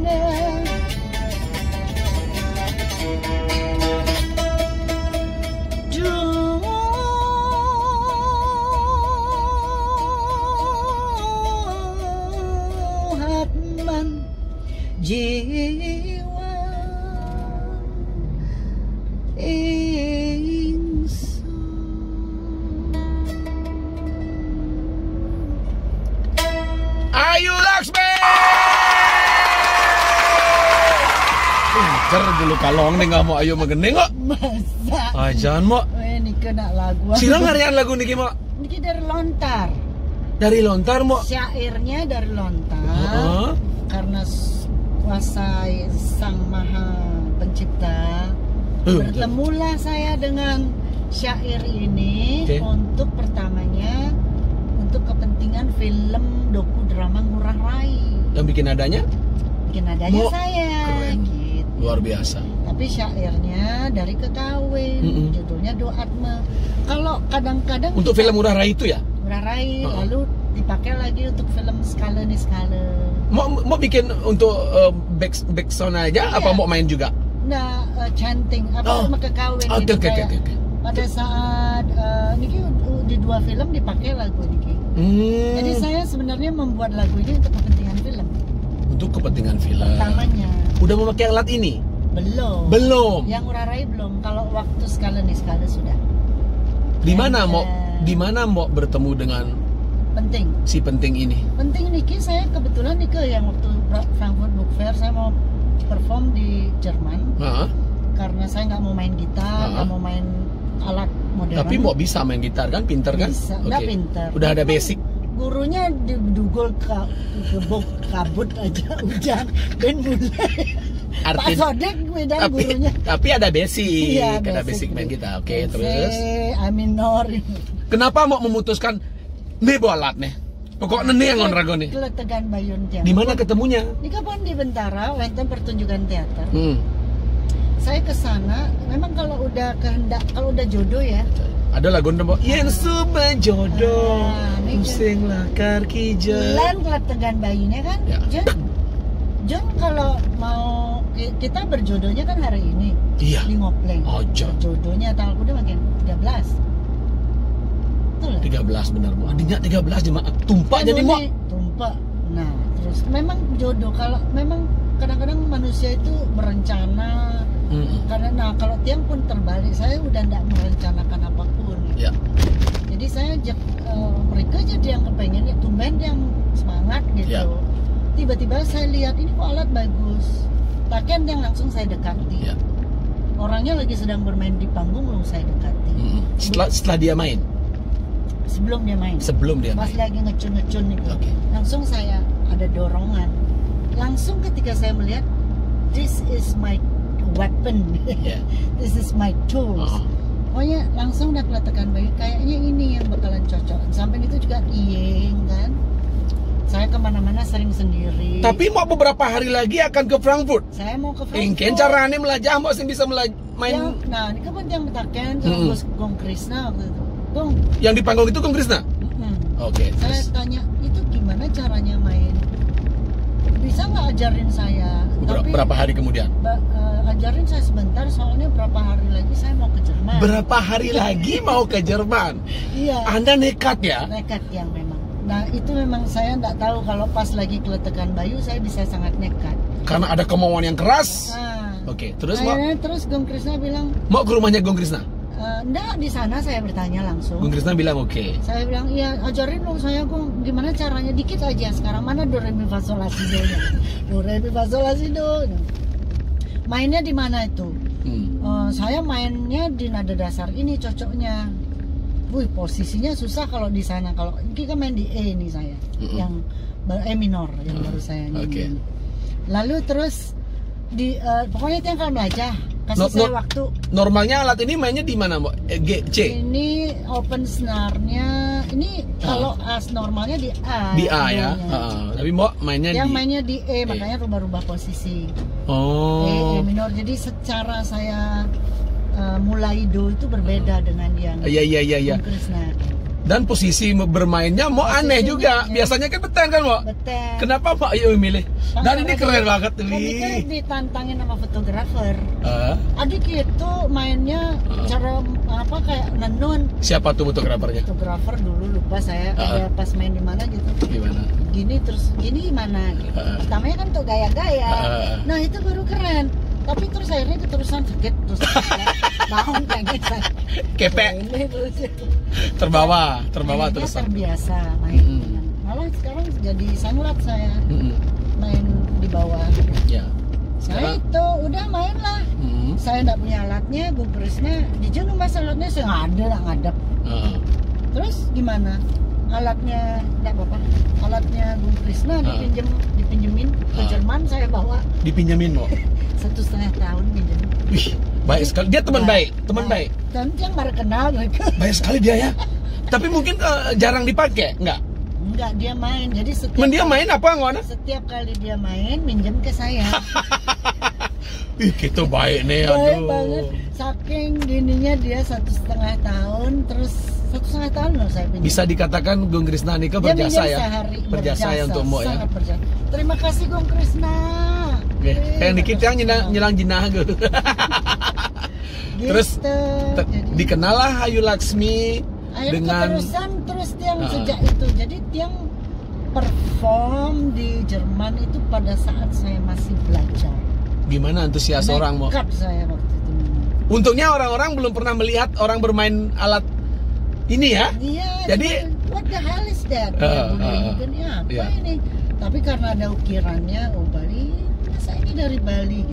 Hatman jiwa Ayu Laksmi. Pincer dulu kalong nih nggak mau Ayu megene kok. masa Ajan mau. ini kena lagu Sirang harian lagu niki mau. ini dari lontar Dari lontar mau. syairnya dari lontar Heeh. karena kuasa sang maha pencipta bertemulah saya dengan syair ini Oke. untuk pertamanya untuk kepentingan film doku drama Ngurah Rai Yang bikin adanya bikin adanya Mo, saya keren. gitu. luar biasa. Tapi syairnya dari Kekawin, judulnya Doatme. Kalau kadang-kadang Untuk film Ngurah Rai itu ya? Ngurah Rai, lalu dipakai lagi untuk film Skala nih Skala. Mau bikin untuk back sound aja Iya. apa mau main juga? Nah, chanting apa sama Kekawin Oke, gitu oke, kayak oke. pada saat niki di 2 film dipakai lagu niki. Jadi saya sebenarnya membuat lagu ini untuk kepentingan film. Untuk kepentingan film. Pertamanya Udah memakai alat ini? belum. Belum. Yang Ngurah Rai belum. Kalau waktu Skala nih Skala sudah. Di mana Yang, mau mau bertemu dengan Penting. si penting ini? Penting niki saya kebetulan niki yang waktu Frankfurt Book Fair saya mau perform di Jerman Heeh. karena saya nggak mau main gitar, nggak mau main alat modern. Tapi mau bisa main gitar kan, pinter kan? Bisa, nggak pinter. Udah ada basic. Gurunya didugul gebuk kabut aja hujan dan mulai. Pak Sodek beda gurunya. Tapi ada basic, Iya, ada basic main gitar. Oke, C, terus. A minor. Kenapa mau memutuskan nih alat nih? Pokoknya nih yang onrago nih. Keletegan Bayun Tiang. Di mana ketemunya? Ini kapan di Bentara, wonten pertunjukan teater. Saya ke sana, memang kalau udah kehendak, kalau udah jodoh ya. Ada lagu nembok yen suba jodoh pusinglah kaki Lan keletegan Bayunnya kan. Ya. John kalau mau kita berjodohnya kan hari ini. Iya. Di Ngopleng. Ojo. Jodohnya tanggal udah makin 13. Betul. 13 benar Bu. Adinya 13 jemaah tumpah jadi mau. Tumpah. Nah, terus memang jodoh kalau memang kadang-kadang manusia itu berencana. Karena kalau tiang pun terbalik, saya udah tidak merencanakan apapun. Ya. Jadi saya mereka jadi yang kepengen ya tumben yang semangat gitu. Ya. Tiba-tiba saya lihat ini kok alat bagus. Taken yang langsung saya dekati. Ya. Orangnya lagi sedang bermain di panggung lalu saya dekati. Setelah dia main. Sebelum dia main. Sebelum dia Pas main. lagi ngecun-ngecun itu. Oke. Langsung saya ada dorongan. Langsung ketika saya melihat, this is my weapon. Yeah. This is my tools. Pokoknya langsung udah kelihatan baik. Kayaknya ini yang bakalan cocok. Sampai itu juga iyeng kan. Saya kemana-mana sering sendiri. Tapi mau beberapa hari lagi akan ke Frankfurt. Saya mau ke Frankfurt. Ingin caranya melajah mau sing bisa main. Nah, ini kan yang betaken sama Gong Krisna waktu itu. Gong. Yang di panggung itu Gong Krisna. Oke. Saya tanya itu gimana caranya main. Bisa nggak ajarin saya? Berapa hari kemudian? Ajarin saya sebentar, soalnya berapa hari lagi saya mau ke Jerman. Berapa hari lagi mau ke Jerman? Iya. Anda nekat ya? Nekat yang memang. Nah itu memang saya nggak tahu kalau pas lagi keletekan Bayu saya bisa sangat nekat. Karena ada kemauan yang keras. Oke, terus terus Gong Krisna bilang mau ke rumahnya Gong Krisna? Enggak, di sana saya bertanya langsung. Gong Krisna bilang oke. Saya bilang iya, ajarin dong saya Gong, gimana caranya dikit aja. Sekarang mana do re mi fa sol la si do nya? Do re mi fa sol la si do. Mainnya di mana itu? Saya mainnya di nada dasar ini cocoknya. Wih, posisinya susah kalau di sana. Kalau ini kan main di E nih saya, yang E minor yang baru saya nyanyi. Lalu terus di pokoknya itu yang kalian belajar. Kasih saya waktu. Normalnya alat ini mainnya di mana, Mbak? G, C. Ini open snare-nya. Ini kalau as normalnya di A. Di A ya. Tapi Mbak mainnya yang mainnya di E, makanya rubah-rubah posisi. E minor. Jadi secara saya mulai do itu berbeda dengan yang Iya. Dan posisi bermainnya mau aneh juga. Biasanya kan beten kan, Mbak? Beten. Kenapa Mbak Ayo milih? Dan ini keren banget nih. Ini ditantangin sama fotografer. Adik itu mainnya cara apa kayak nenun. Siapa tuh fotografernya? Fotografer dulu lupa saya. Ada pas main di mana gitu. Gimana? Gini terus gini gimana? Gitu. Pertamanya kan tuh gaya-gaya. Nah itu baru keren. Tapi terus akhirnya keterusan sakit terus mau pengen kepek terbawa terus terbiasa main. Malah sekarang jadi sangulat saya main di bawah. Ya. Saya itu udah main lah. Saya nggak punya alatnya, Gong Krisna jujur mas alatnya saya nggak ada ngadep. Terus gimana? Alatnya nggak apa-apa. Alatnya Gong Krisna dipinjemin ke Jerman saya bawa. Dipinjemin mau? 1,5 tahun pinjam. Wih, baik sekali. Dia teman baik, baik. Dan yang baru kenal mereka. Baik sekali dia ya. Tapi mungkin jarang dipakai, enggak? Enggak, dia main. Jadi dia main apa ngona? Setiap kali dia main minjem ke saya. Ih, gitu baik nih, aduh. Baik banget. Saking gininya dia 1,5 tahun, terus 1,5 tahun loh saya pinjam. Bisa dikatakan Gong Krisna Nika berjasa ya? Sehari, berjasa ya untuk Mbok ya. Berjasa. Terima kasih Gong Krisna. Kayak dikit yang nyelang jenah gitu. Terus dikenal lah Ayu Laksmi dengan terus tiang sejak itu. Jadi tiang perform di Jerman itu pada saat saya masih belajar. Gimana antusias orang mau? Saya waktu itu. Untungnya orang-orang belum pernah melihat orang bermain alat ini ya. Iya. Jadi what the hell is that? Apa ini? Tapi karena ada ukirannya, balik Saya ini dari Bali.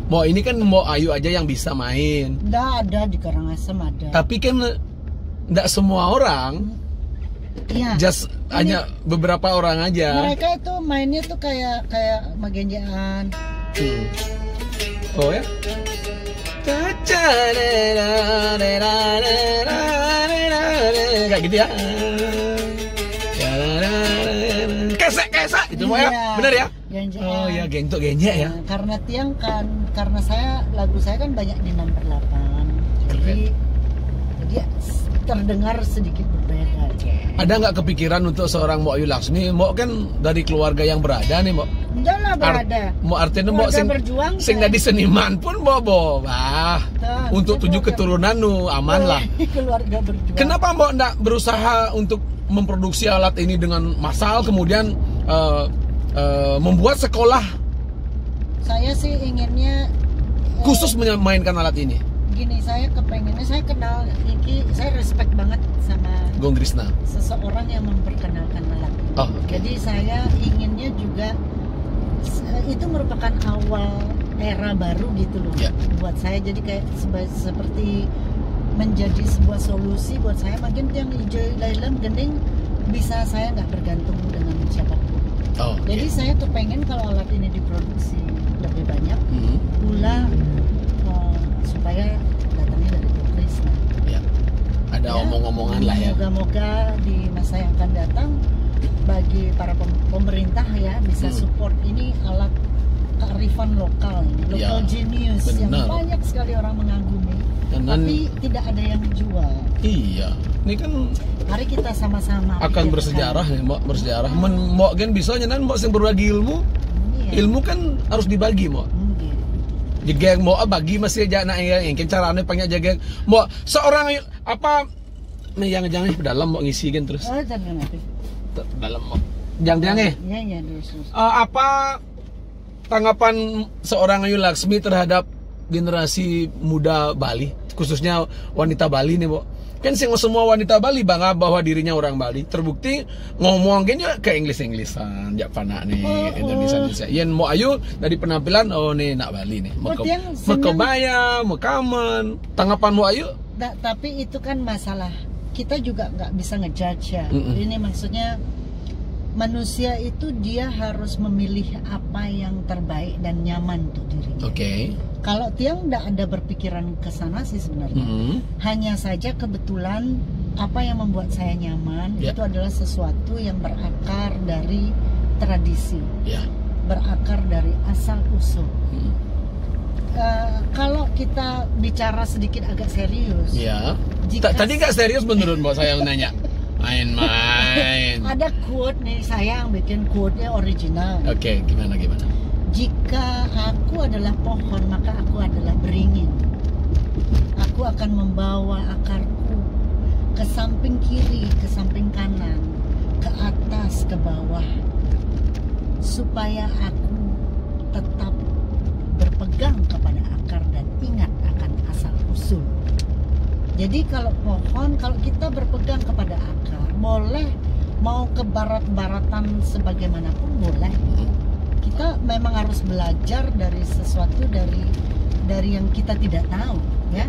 Mau ini kan mau Ayu aja yang bisa main. Nggak ada di Karangasem ada. Tapi kan nggak semua orang. Iya. Just hanya beberapa orang aja. Mereka itu mainnya tuh kayak magenjaan. Oh ya? Kayak gitu ya. Kesek itu mau ya? Bener ya? Genjaan. Oh ya, gentuk genjek ya. Nah, karena tiang kan, karena lagu saya kan banyak di 6/8. Jadi terdengar sedikit berbeda. Ada nggak kepikiran untuk seorang Mbok Ayu Laksmi? Mbok kan dari keluarga yang berada nih, Mbok. Enggak lah berada. Mbok artinya Mbok sing dari seniman pun Mbok untuk 7 keturunan nu aman lah. Keluarga berjuang. Kenapa Mbok nggak berusaha untuk memproduksi alat ini dengan massal kemudian membuat sekolah Saya sih inginnya khusus memainkan alat ini? Gini, saya kepengennya, saya kenal Iki, saya respect banget sama Gong Krisna, seseorang yang memperkenalkan alat ini. Oh, okay. Jadi saya inginnya juga itu merupakan awal era baru gitu loh, Yeah. buat saya. Jadi kayak seperti menjadi sebuah solusi buat saya. Makin yang hijau dalam gending bisa saya nggak bergantung dengan siapapun. Oh, Jadi saya kepengen kalau alat ini diproduksi lebih banyak pula supaya datangnya dari Gong Krisna. Ya. Ada omong-omongan lah ya. Moga-moga di masa yang akan datang bagi para pemerintah ya bisa support ini alat kearifan lokal ini, local genius yang banyak sekali orang mengagumi. Tapi tidak ada yang dijual. Iya. Ini kan Mari kita sama-sama akan bersejarah nih, Mbok, bersejarah. Mbok kan bisa nyenan Mbok sing berbagi ilmu. Iya. Ilmu kan harus dibagi, Mbok. Jegeng Mbok bagi masih aja nak yang carane panggil jegeng. Mbok seorang apa yang jangan dalam Mbok ngisi kan terus. Oh, jangan nanti. Dalam Mbok. Jangan nih. Iya, terus. Apa tanggapan seorang Ayu Laksmi terhadap generasi muda Bali, khususnya wanita Bali nih, Mbok? Kan semua wanita Bali bangga bahwa dirinya orang Bali. Terbukti ngomong gini ke Inggris-Inggrisan, jak panak nih Indonesia. Yen Mbok Ayu dari penampilan nih nak Bali nih. Mekebaya, mekaman. Tanggapan Mbok Ayu? Tapi itu kan masalah. Kita juga nggak bisa ngejudge ya. Ini maksudnya manusia itu dia harus memilih apa yang terbaik dan nyaman untuk dirinya. Oke. Kalau Tiang tidak ada berpikiran ke sana sih sebenarnya. Hanya saja kebetulan apa yang membuat saya nyaman itu adalah sesuatu yang berakar dari tradisi, berakar dari asal usul. Kalau kita bicara sedikit agak serius, tadi nggak serius menurut Mbak saya nanya. Main-main. Ada quote nih, saya yang bikin quote-nya original. Oke, gimana? Jika aku adalah pohon, maka aku adalah beringin. Aku akan membawa akarku ke samping kiri, ke samping kanan, ke atas, ke bawah, supaya aku tetap berpegang kepada akar dan ingat akan asal usul. Jadi kalau pohon, kalau kita berpegang kepada akar, boleh mau ke barat-baratan sebagaimanapun boleh. Kita memang harus belajar dari sesuatu dari yang kita tidak tahu, ya.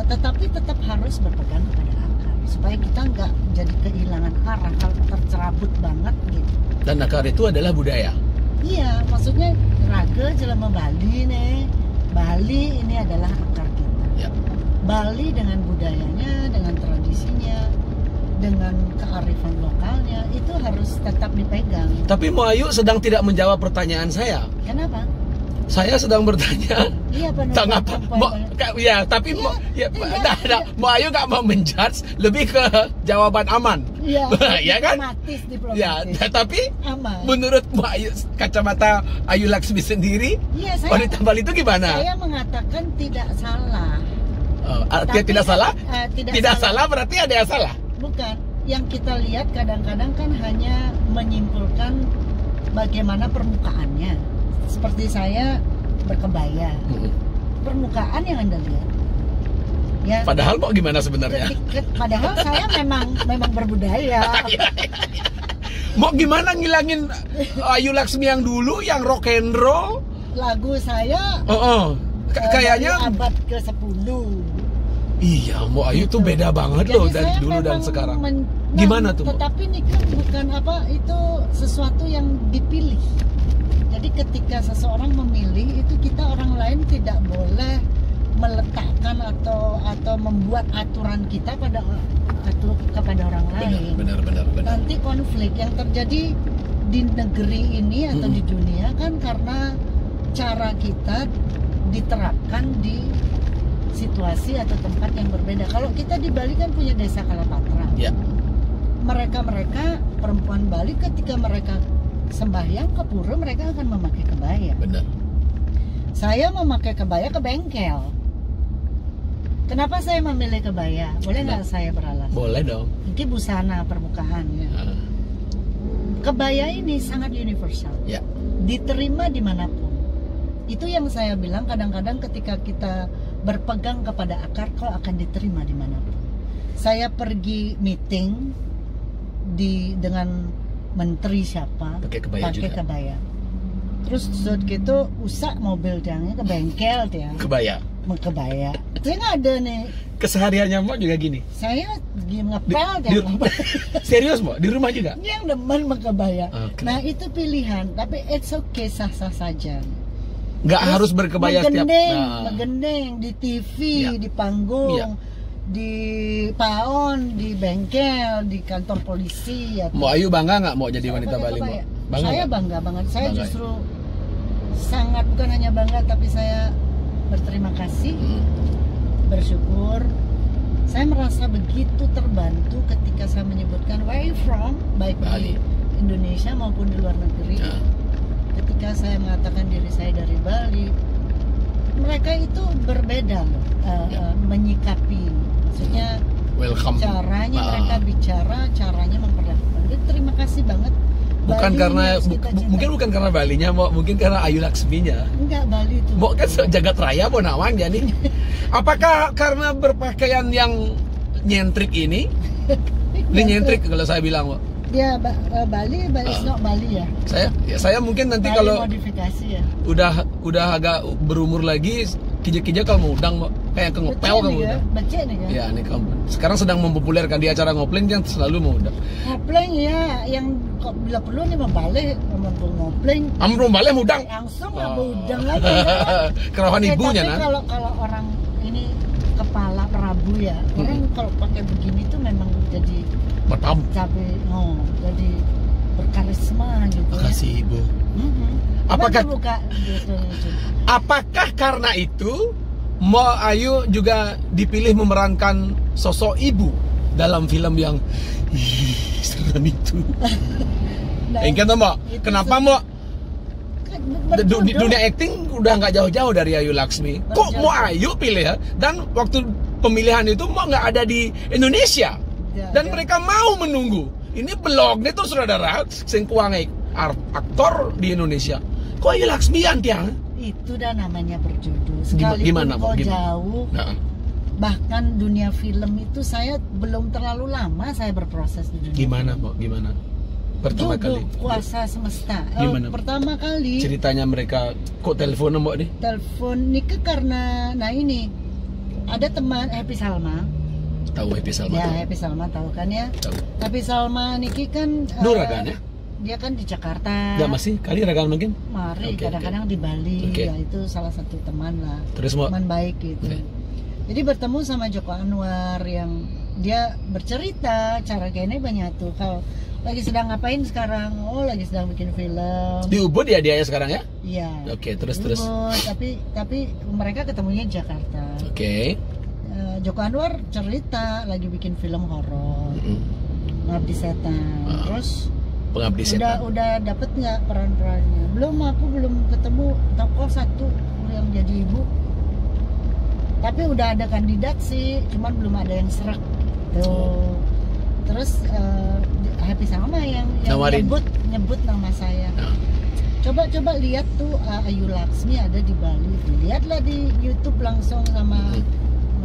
Tetapi tetap harus berpegang kepada akar supaya kita nggak jadi kehilangan arah kalau tercerabut banget gitu. Dan akar itu adalah budaya. Iya, maksudnya Raga Jelema Bali nih. Bali ini adalah akar kita. Bali dengan budayanya, dengan tradisinya, dengan kearifan lokalnya itu harus tetap dipegang. Tapi Mbak Ayu sedang tidak menjawab pertanyaan saya. Kenapa? Saya sedang bertanya. Iya, tanggapan tapi Mbak Ayu nggak mau menjudge, lebih ke jawaban aman. Iya. Ya kan? Diplomatis. Ya, tapi aman. Menurut Mbak Ayu, kacamata Ayu Laksmi sendiri, wanita Bali itu gimana? Saya mengatakan tidak salah. Artinya tidak salah? Tidak salah berarti ada yang salah? Bukan. Yang kita lihat kadang-kadang kan hanya menyimpulkan bagaimana permukaannya. Seperti saya berkebaya. Permukaan yang Anda lihat. Ya. Padahal kok gimana sebenarnya? Padahal saya memang berbudaya. Mau gimana ngilangin Ayu Laksmi yang dulu, yang rock and roll? Lagu saya Kayaknya dari abad ke-10. iya, Mbok Ayu tuh beda banget loh dari saya dulu dan memang sekarang. Gimana tuh, Mbok? Tetapi ini kan bukan itu sesuatu yang dipilih. Jadi ketika seseorang memilih itu, kita orang lain tidak boleh meletakkan atau membuat aturan kita kepada orang lain. Benar. Nanti konflik yang terjadi di negeri ini atau di dunia kan karena cara kita diterapkan di situasi atau tempat yang berbeda. Kalau kita di Bali kan punya desa Kalapatra. Ya. Mereka perempuan Bali ketika mereka sembahyang ke pura, mereka akan memakai kebaya. Benar. Saya memakai kebaya ke bengkel. Kenapa saya memilih kebaya? Boleh nggak saya beralas? Boleh dong. Ini busana permukaan ya. Kebaya ini sangat universal. Ya. Diterima dimanapun. Itu yang saya bilang, kadang-kadang ketika kita berpegang kepada akar, kau akan diterima dimanapun. Saya pergi meeting dengan menteri siapa, pakai kebaya. Terus saat gitu usak mobil dia ke bengkel dia. Kebaya. Saya nggak ada nih. Kesehariannya Mbok juga gini. Saya ngepel dia. Serius Mbok? Di rumah juga? Yang demen kebaya. Okay. Nah itu pilihan, tapi it's okay, sah-sah saja. Nggak harus berkebaya setiap. Menggendeng di TV, di panggung, di paon, di bengkel, di kantor polisi. Mbok Ayu bangga nggak mau jadi wanita Bali, Mbok? Saya bangga banget. Saya justru sangat, bukan hanya bangga, tapi saya berterima kasih, bersyukur. Saya merasa begitu terbantu ketika saya menyebutkan where you from, baik Bali, di Indonesia maupun di luar negeri. Ketika saya mengatakan diri saya dari Bali, mereka itu berbeda loh, menyikapi. Maksudnya welcome. Caranya mereka bicara, caranya memperlakukan. Jadi terima kasih banget. Bukan karena mungkin bukan karena Balinya, Mbok, mungkin karena Ayu Laksminya. Enggak, Bali itu. Mbok kan jagat raya Bonawang jadi. Apakah karena berpakaian yang nyentrik ini? Ini nyentrik kalau saya bilang, Mbok. Dia Bali is not Bali ya. Saya mungkin nanti Bali kalau modifikasi ya. Udah agak berumur lagi, kijak-kijak kalau mau udang, Mbok. Kayak ke ngopel kamu udah. Becek nih kan. Ya, ini kamu. Sekarang sedang mempopulerkan di acara ngopleng yang selalu mau udang. Ngopleng ya, yang bila perlu nih membalik, ngopleng. Belum balik udang. Langsung nggak udang lagi. Kerawan ibunya tapi kalau orang ini kepala Prabu ya, orang kalau pakai begini tuh memang jadi Batam. Jadi berkarisma gitu. Makasih ya. Ibu. Apakah karena itu Mbok Ayu juga dipilih memerankan sosok ibu dalam film yang serem itu? Enggak Mbok. Kenapa Mbok? Di dunia acting udah nggak jauh-jauh dari Ayu Laksmi. Kok Mbok Ayu pilih ya? Dan waktu pemilihan itu Mbok nggak ada di Indonesia. Dan mereka mau menunggu. Ini blognya tuh saudara, sing kuang aktor di Indonesia. Kok Ayu Laksmi yang tiang? Itu dah namanya berjodoh. Sekalipun kau jauh, bahkan dunia film itu saya belum terlalu lama saya berproses di dunia. Gimana, Mbok? Gimana? Pertama kali. Kuasa semesta. Gimana? Pertama kali. Ceritanya mereka kok telepon Mbok nih? Telepon Nike karena ini ada teman Happy Salma. Tahu Happy Salma? Ya, Happy Salma tahu kan ya? Tahu. Happy Salma Niki kan Nuragan ya? Dia kan di Jakarta. Enggak masih? Kali Ragan mungkin? Mari, kadang-kadang di Bali. Ya itu salah satu teman lah. Terus Mbok? Teman baik gitu. Jadi bertemu sama Joko Anwar yang dia bercerita cara kayaknya banyak tuh. Kalau lagi sedang ngapain sekarang? Oh, lagi sedang bikin film. Di Ubud ya dia sekarang ya? Iya. Oke, terus. Tapi mereka ketemunya di Jakarta. Oke. Joko Anwar cerita lagi bikin film horor. Pengabdi Setan. Terus Pengabdi Setan. Udah dapet nggak peran-perannya? Aku belum ketemu tokoh satu yang jadi ibu. Tapi udah ada kandidat sih, cuman belum ada yang serak. Tuh. Terus Happy Salma yang nyebut nama saya. Coba lihat tuh Ayu Laksmi ada di Bali. Lihatlah di YouTube langsung sama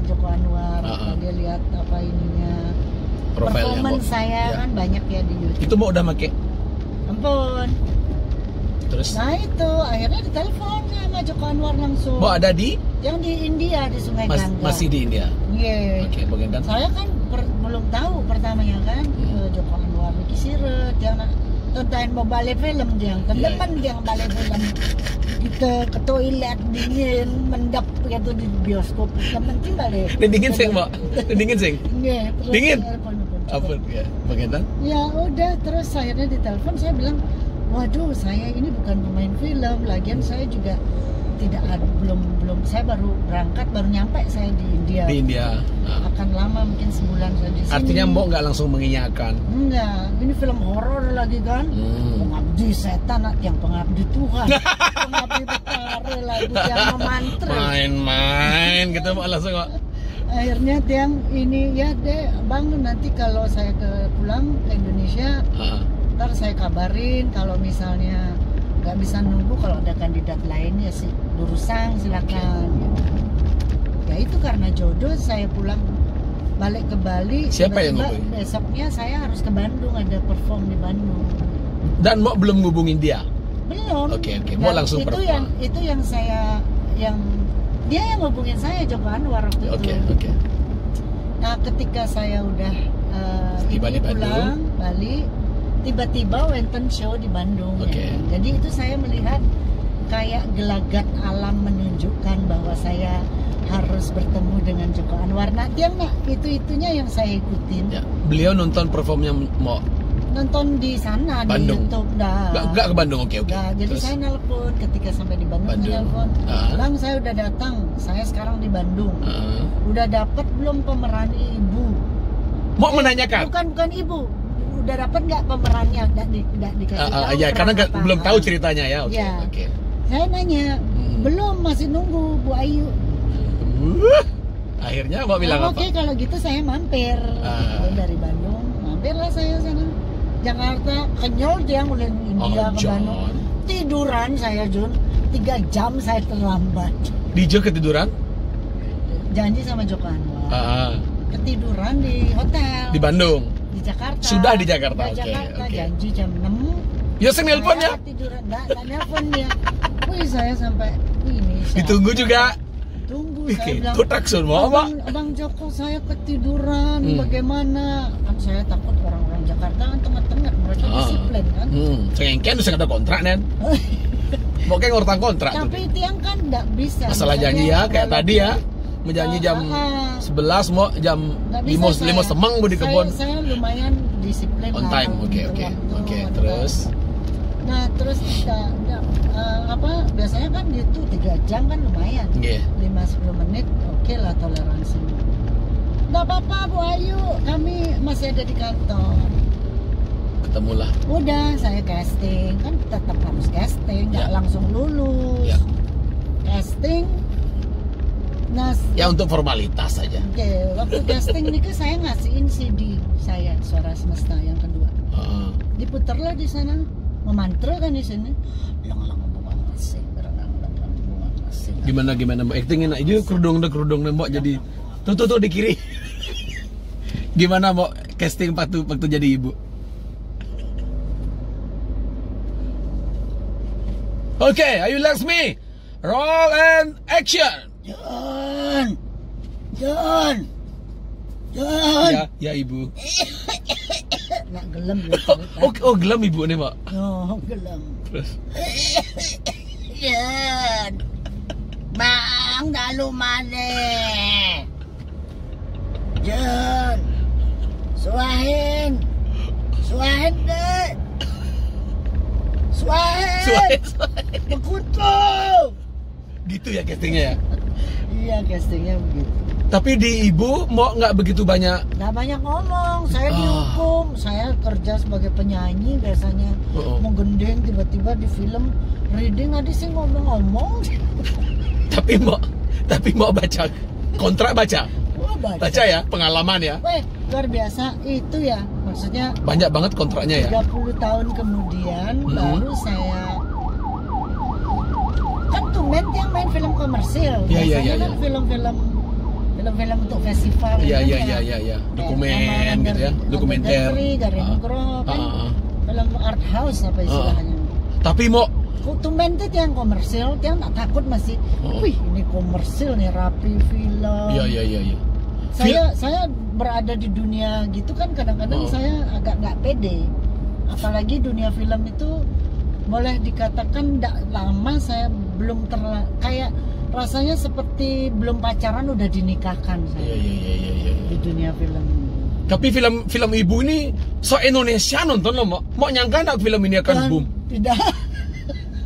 Joko Anwar. Dia lihat apa ininya. Performance saya kan banyak ya di YouTube. Itu mau udah make? telepon. Terus? Nah itu akhirnya ditelepon sama Joko Anwar langsung. Mbok ada di? Yang di India, di Sungai Gangga. Masih di India? Iya. Oke, bagian Saya kan belum tahu pertamanya kan Joko Anwar Niki Siret yang tonton mau balik film dia, teman dia yang balik film. Kita ke toilet dingin, mendap gitu di bioskop. Yang penting balik. Dingin sing, Mbak. Dingin sing. Iya, Dingin. Apa ya? Bagian? Ya udah, terus akhirnya ditelepon, saya bilang, waduh, saya ini bukan pemain film, lagian saya juga tidak ada, belum saya baru berangkat, baru nyampe saya di India. Di India. Akan lama, mungkin sebulan saya di sini. Artinya Mbok nggak langsung mengiyakan? Enggak, ini film horor lagi kan. Pengabdi setan, yang pengabdi Tuhan. Pengabdi betara lagi, yang memantra. Main-main gitu Mbok langsung Mbok. Akhirnya tiang ini, ya deh bang, nanti kalau saya pulang ke Indonesia, ntar saya kabarin kalau misalnya nggak bisa nunggu, kalau ada kandidat lain ya sih lurusang silakan. Ya itu karena jodoh saya pulang balik ke Bali. Siapa yang ngubungin? Besoknya saya harus ke Bandung, ada perform di Bandung. Dan Mbok belum ngubungin dia? Belum. Oke. Mbok langsung perform. Itu yang saya dia yang ngubungin saya, Joko Anwar waktu itu. Oke. Nah ketika saya udah pulang Bali, tiba-tiba wonten show di Bandung. Ya. Jadi itu saya melihat kayak gelagat alam menunjukkan bahwa saya harus bertemu dengan Joko Anwar. Nah, itunya yang saya ikutin. Ya. Beliau nonton performnya Mbok? Nonton di sana Bandung. di YouTube. Nggak ke Bandung, oke. Jadi terus? saya nelpon ketika sampai di Bandung. Saya nelpon, Bang, saya udah datang. Saya sekarang di Bandung. Udah dapat belum pemeran ibu? Mau menanyakan? Bukan ibu. Udah dapat nggak pemerannya? Nggak dikasih tahu. Ya, karena belum tahu ceritanya ya. Oke. Saya nanya, belum, masih nunggu Bu Ayu. Akhirnya Mbak bilang apa? Oke, kalau gitu saya mampir. Dari Bandung, mampirlah saya sana. Jakarta, kenyol dia mulai India ke Bandung. Tiduran saya, Jun. 3 jam saya terlambat. Dijo ketiduran? Janji sama Joko Anwar. Ketiduran di hotel. Di Bandung? Di Jakarta. Sudah di Jakarta, oke. Janji jam 6. Ya, saya nelpon ya? Tiduran, enggak nelpon dia. Wih, saya sampai ini. Ditunggu juga? Tunggu, saya bilang, Tutaksun mau apa? Abang Joko, saya ketiduran, bagaimana? Kan saya takut orang-orang Jakarta kan tengah-tengah, mereka disiplin kan. Sengengken bisa ada kontrak kan? Mau kayak ngurutang kontrak. Tapi tiang kan nggak bisa. Masalah janji ya, kayak tadi ya. Menjanji jam 11, mau jam 5 semang di kebun. Saya lumayan disiplin. On time, oke. Terus? Nah, terus biasanya kan itu 3 jam kan lumayan. 5-10 menit oke lah toleransi. Nggak apa-apa Bu Ayu, kami masih ada di kantor. Ketemulah. Udah, saya casting, kan tetap harus casting, nggak langsung lulus. Casting. Nah, ya untuk formalitas saja. Oke, waktu casting ini kan saya ngasihin CD saya, Suara Semesta yang kedua. Diputarlah di sana. Memantra kan di sini. Gimana Mbak actingnya? Itu kerudung Mbak jadi tuh di kiri. Gimana Mbak casting waktu jadi ibu? Oke, are you Laksmi? Roll and action. John. Ya ibu. Nak gelem Oh gelem ibu nih Mbak. Oh gelem. Terus. John. Bang dalu mana? John. Suahin deh. Suahin. Bekutu. Gitu ya castingnya ya? Iya, castingnya begitu. Tapi di ibu mau nggak begitu banyak? Nggak banyak ngomong. Saya dihukum. Saya kerja sebagai penyanyi biasanya. Mau gendeng tiba-tiba di film reading ada sih ngomong-ngomong. Tapi mau baca kontrak baca ya, pengalaman ya. Luar biasa itu ya, maksudnya banyak banget kontraknya ya. 30 tahun kemudian baru saya kan tumben yang main film komersil. Biasanya kan film-film untuk festival. Iya. Dokumen gitu ya, dokumenter. Garing Nugroho kan. film art house apa istilahnya. Tapi mau Tumben tuh yang komersil, yang tak takut masih, wih ini komersil nih, rapi film. Iya. Saya berada di dunia gitu kan kadang-kadang saya agak nggak pede. Apalagi dunia film itu boleh dikatakan lama saya belum kayak rasanya seperti belum pacaran udah dinikahkan saya. Iya. Di dunia film. Tapi film ibu ini so Indonesia nonton loh, mau nyangka nggak film ini akan boom? Tidak.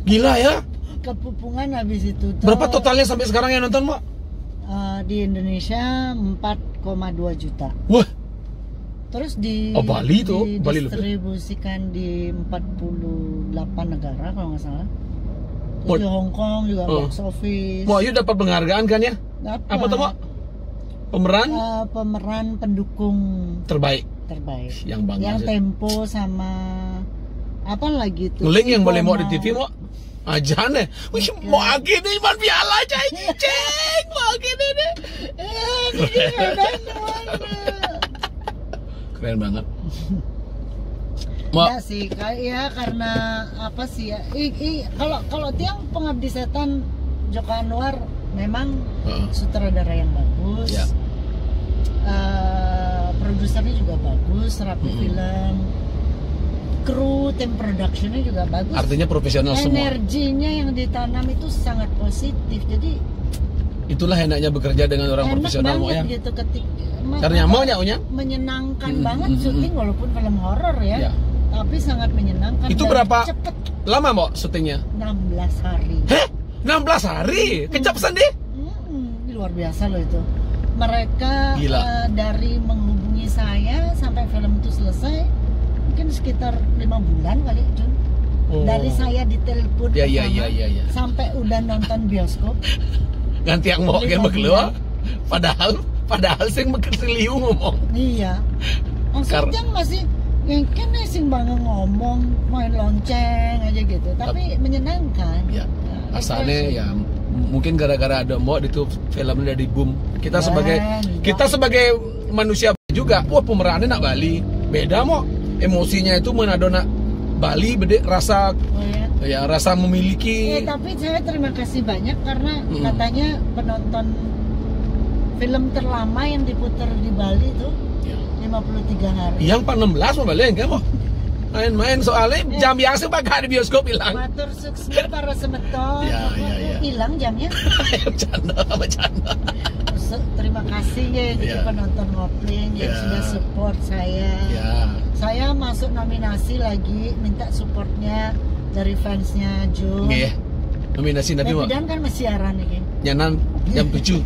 Gila ya. Kepupungan habis itu. Berapa totalnya sampai sekarang yang nonton, Mak? Di Indonesia 4,2 juta. Wah. Terus di Bali tuh, Bali distribusikan di 48 negara kalau nggak salah. Terus di Hong Kong juga box office. Mak, you dapat penghargaan kan ya? Dapat. Apa tuh, Mak? Pemeran? Pemeran pendukung terbaik. Yang bangga. Yang Tempo sama apa lagi tuh? Nguling yang boleh mau di TV, Mak? Aja nih. Wih, mau gini man piala cai. Cek, mau gini deh. Keren banget. Enggak sih, ya karena apa sih ya? Kalau Tiang Pengabdi Setan Joko Anwar memang sutradara yang bagus. Ya. Produsernya juga bagus, rapi film. Kru, tim productionnya juga bagus. Artinya profesional semua. Energinya yang ditanam itu sangat positif. Jadi itulah enaknya bekerja dengan orang profesional, Mo ya. Gitu Karena mau ya, menyenangkan banget syuting walaupun film horor ya. Tapi sangat menyenangkan. Itu berapa cepet lama, Mo, syutingnya? 16 hari. Heh? 16 hari? Kecepatan deh. Luar biasa loh itu. Mereka dari menghubungi saya sampai film itu selesai mungkin sekitar 5 bulan kali, Jun. Dari saya ditelepon sampai udah nonton bioskop. Ganti yang mau kan keluar. Padahal sing meketeliu ngomong. Iya. Maksudnya masih kan sing banget ngomong, main lonceng aja gitu. Tapi menyenangkan. Ya. Asalnya ya mungkin gara-gara ada Mo itu filmnya dari boom. Kita sebagai manusia juga, wah pemerannya nak Bali. Beda, Mo. Emosinya itu menadona Bali beda rasa rasa memiliki. Tapi saya terima kasih banyak karena katanya penonton film terlama yang diputar di Bali itu 53 hari. Yang 16 mau Bali enggak, Mo? Main-main soalnya jam biasa Pak di bioskop hilang. Matur suksesnya para semeton. Hilang jamnya. Bercanda. Terima kasih ya gitu penonton Ngopling yang sudah support saya. Saya masuk nominasi lagi, minta supportnya dari fansnya Jun. Nominasi nanti Mo. Dan kan masih siaran nih. Nyanan jam 7.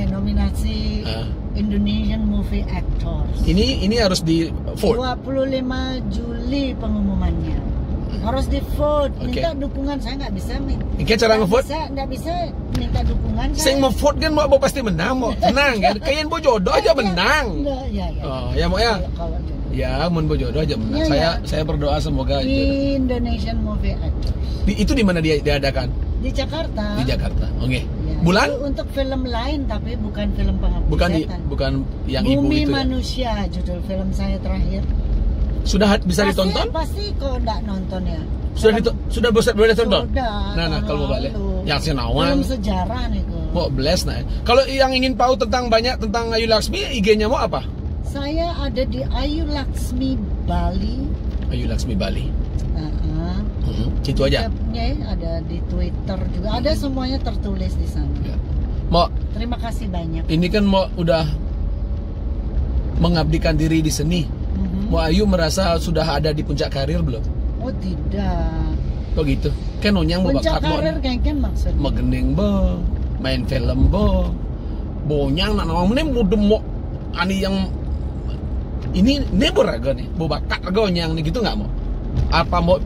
Nominasi Indonesian Movie Actors. Ini harus di vote. 25 Juli pengumumannya. Harus di vote. Minta dukungan, saya nggak bisa cara nge-vote? Nggak bisa minta dukungan. Saya nge-vote kan mau pasti menang, Mo. Tenang kan. Kayaknya Bo jodoh aja menang. Ya Mo ya. Ya, mun Bo jodoh aja menang. Saya berdoa semoga Indonesian Movie Actors. Itu di mana dia diadakan? Di Jakarta. Di Jakarta. Oke. Bulan? Untuk film lain tapi bukan film Pengabdi Setan. Bukan yang ibu Bumi itu. Manusia judul film saya terakhir. Sudah bisa ditonton? Pasti kok enggak nonton ya. Sudah boleh ditonton? Sudah. Nah kalau balik yang Senawan. Film sejarah nih kok. Mau bless nah. Kalau yang ingin tahu tentang Ayu Laksmi, IG-nya mau apa? Saya ada di Ayu Laksmi Bali. Ayu Laksmi Bali. Itu aja. Ada di Twitter juga. Ada semuanya tertulis di sana. Mau terima kasih banyak. Ini kan mau udah mengabdikan diri di seni. Mau Ayu merasa sudah ada di puncak karir belum? Oh tidak. Kok gitu? Kan onyang mau bakat mau. Puncak karir kan maksudnya. Megening bo, main film bo, bonyang nak namanya muda mau ani yang ini nebor aja nih, mau bakat aja onyang nih gitu nggak mau? Apa mau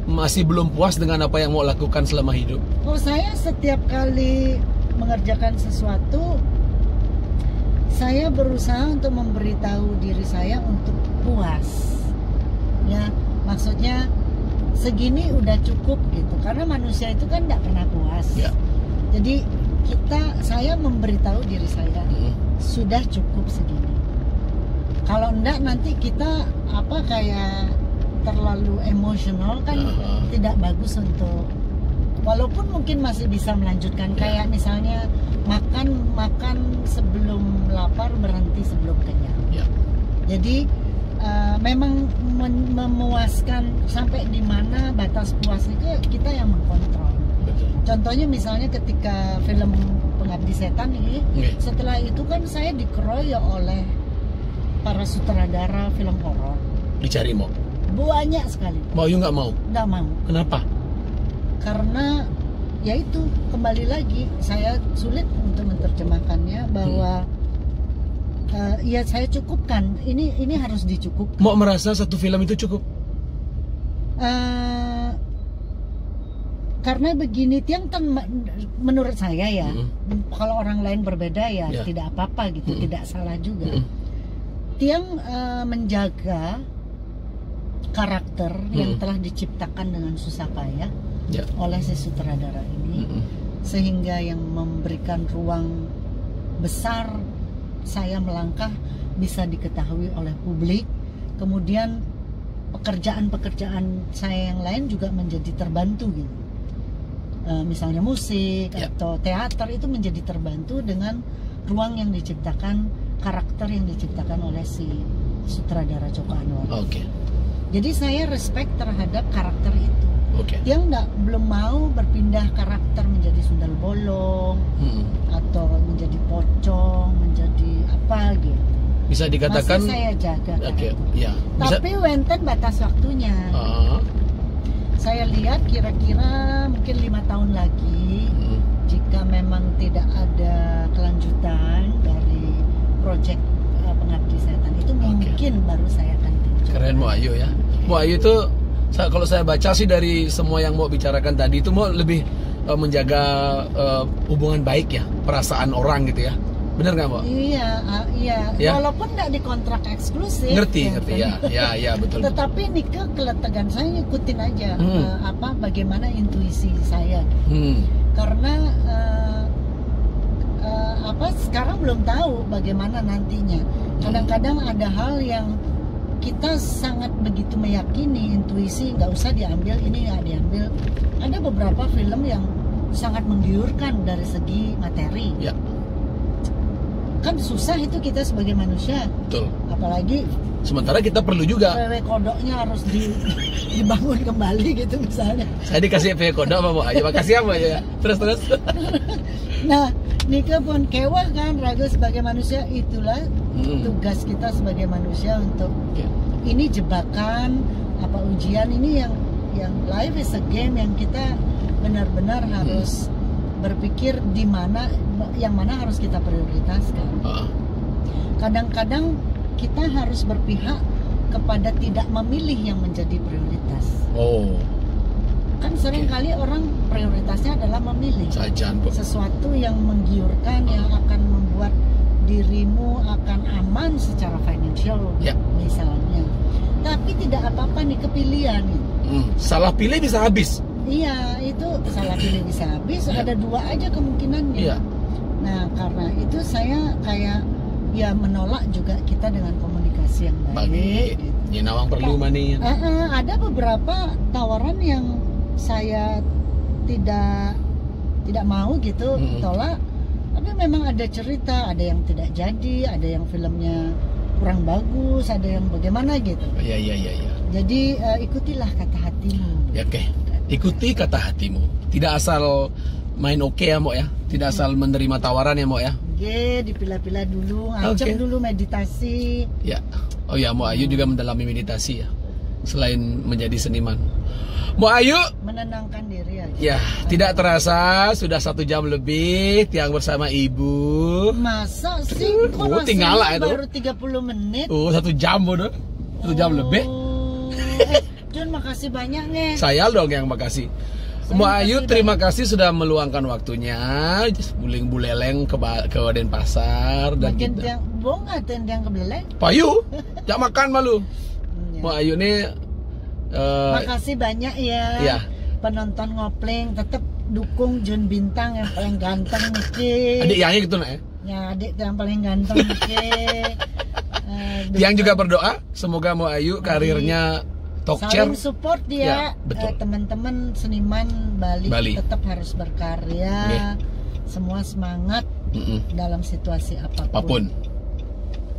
masih belum puas dengan apa yang mau lakukan selama hidup? Oh saya setiap kali mengerjakan sesuatu, saya berusaha untuk memberitahu diri saya untuk puas. Ya, maksudnya segini udah cukup gitu. Karena manusia itu kan nggak pernah puas. Jadi saya memberitahu diri saya sudah cukup segini. Kalau enggak nanti kita kayak terlalu emosional kan tidak bagus untuk, walaupun mungkin masih bisa melanjutkan, kayak misalnya makan sebelum lapar, berhenti sebelum kenyang. Jadi memang memuaskan sampai di mana batas puas itu kita yang mengkontrol. Contohnya misalnya ketika film Pengabdi Setan ini, setelah itu kan saya dikeroyok oleh para sutradara film horor. Dicari mau? Banyak sekali. Mau Ayu nggak mau? Nggak mau. Kenapa? Karena ya itu, kembali lagi saya sulit untuk menerjemahkannya bahwa ya saya cukupkan, ini harus dicukupkan. Mau merasa satu film itu cukup? Karena begini, Tiang kan menurut saya ya, kalau orang lain berbeda ya tidak apa-apa gitu, tidak salah juga. Tiang menjaga karakter yang telah diciptakan dengan susah payah oleh si sutradara ini, sehingga yang memberikan ruang besar saya melangkah bisa diketahui oleh publik. Kemudian pekerjaan-pekerjaan saya yang lain juga menjadi terbantu gitu. Misalnya musik atau teater itu menjadi terbantu dengan ruang yang diciptakan, karakter yang diciptakan oleh si sutradara Joko Anwar. Jadi saya respect terhadap karakter itu. Dia belum mau berpindah karakter menjadi sundal bolong atau menjadi pocong, menjadi apa gitu. Bisa dikatakan masih saya jaga. Bisa... Tapi wenten batas waktunya. Saya lihat kira-kira mungkin 5 tahun lagi, jika memang tidak ada kelanjutan dari proyek Pengabdi Setan itu, mungkin baru saya akan tunjuk. Keren Mo Ayu ya. Mo Ayu itu kalau saya baca sih dari semua yang mau bicarakan tadi itu mau lebih menjaga hubungan baik ya, perasaan orang gitu ya. Bener nggak Mo? Iya. Walaupun nggak dikontrak eksklusif. Ngerti ya betul. Tetapi Nike keletegan saya ngikutin aja bagaimana intuisi saya. Karena sekarang belum tahu bagaimana nantinya. Kadang-kadang ada hal yang kita sangat begitu meyakini, intuisi nggak usah diambil, ini nggak diambil. Ada beberapa film yang sangat menggiurkan dari segi materi. Kan susah itu kita sebagai manusia. Betul. Apalagi sementara kita perlu juga PW kodoknya harus dibangun kembali gitu misalnya. Saya dikasih PW kodok apa Mo Ayu? Makasih apa ya? Terus. Nah, Nika pun kewah kan, ragu sebagai manusia. Itulah tugas kita sebagai manusia untuk ini jebakan, ujian ini yang life is a game yang kita benar-benar harus berpikir yang mana harus kita prioritaskan. Kadang-kadang kita harus berpihak kepada tidak memilih yang menjadi prioritas. Kan seringkali orang prioritasnya adalah memilih sesuatu yang menggiurkan, yang akan membuat dirimu akan aman secara financial misalnya. Tapi tidak apa-apa nih kepilihan. Salah pilih bisa habis. Iya, itu salah pilih bisa habis. Ada 2 aja kemungkinannya. Nah, karena itu saya kayak menolak juga kita dengan komunikasi yang baik. Gitu. Nawang perlu money. Ada beberapa tawaran yang saya tidak mau gitu, tolak. Tapi memang ada cerita, ada yang tidak jadi, ada yang filmnya kurang bagus, ada yang bagaimana gitu. Iya. Jadi ikutilah kata hatimu. Ikuti kata hatimu. Tidak asal main ya Mo ya. Tidak asal menerima tawaran ya Mo ya. Dipilah-pilah dulu, ajak dulu meditasi. Oh ya, Mo Ayu juga mendalami meditasi ya. Selain menjadi seniman. Mo Ayu menenangkan diri aja. Ya, tidak terasa sudah 1 jam lebih Tiang bersama Ibu. Masa sih? Tinggal lah itu. Baru 30 menit. 1 jam bodoh. 1 jam lebih. Jun, makasih banyak nih. Saya dong yang makasih. Mo Ayu terima kasih sudah meluangkan waktunya buling buleleng ke Denpasar dan makin tiang bong atau tiang ke Beleleng. Payu, jak makan malu. Mo Ayu nih makasih banyak ya. Penonton Ngopling tetap dukung Jun Bintang yang paling ganteng nih. Adik yang gitu nak ya. Ya, adik yang paling ganteng nih. Yang juga berdoa semoga Mo Ayu karirnya Talkshare. Saling support Ya, ya, betul. teman-teman seniman Bali tetap harus berkarya, semua semangat dalam situasi apapun.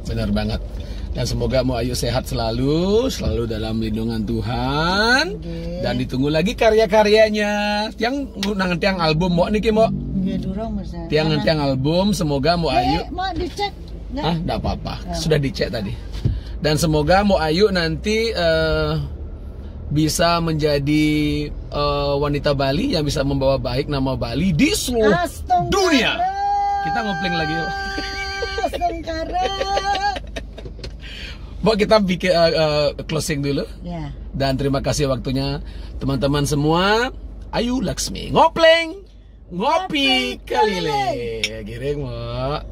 Benar banget. Dan semoga Mo Ayu sehat selalu dalam lindungan Tuhan. Dan ditunggu lagi karya-karyanya. Tiang album Mo niki Mo. Tiang album, semoga Mo Ayu. Mau dicek? Enggak apa-apa. Sudah dicek tadi. Dan semoga Mo Ayu nanti bisa menjadi wanita Bali yang bisa membawa baik nama Bali di seluruh dunia. Kita ngopling lagi yuk. Mau kita bikin closing dulu. Ya. Dan terima kasih waktunya teman-teman semua. Ayu Laksmi ngopling ngopi keliling. Giring Mo.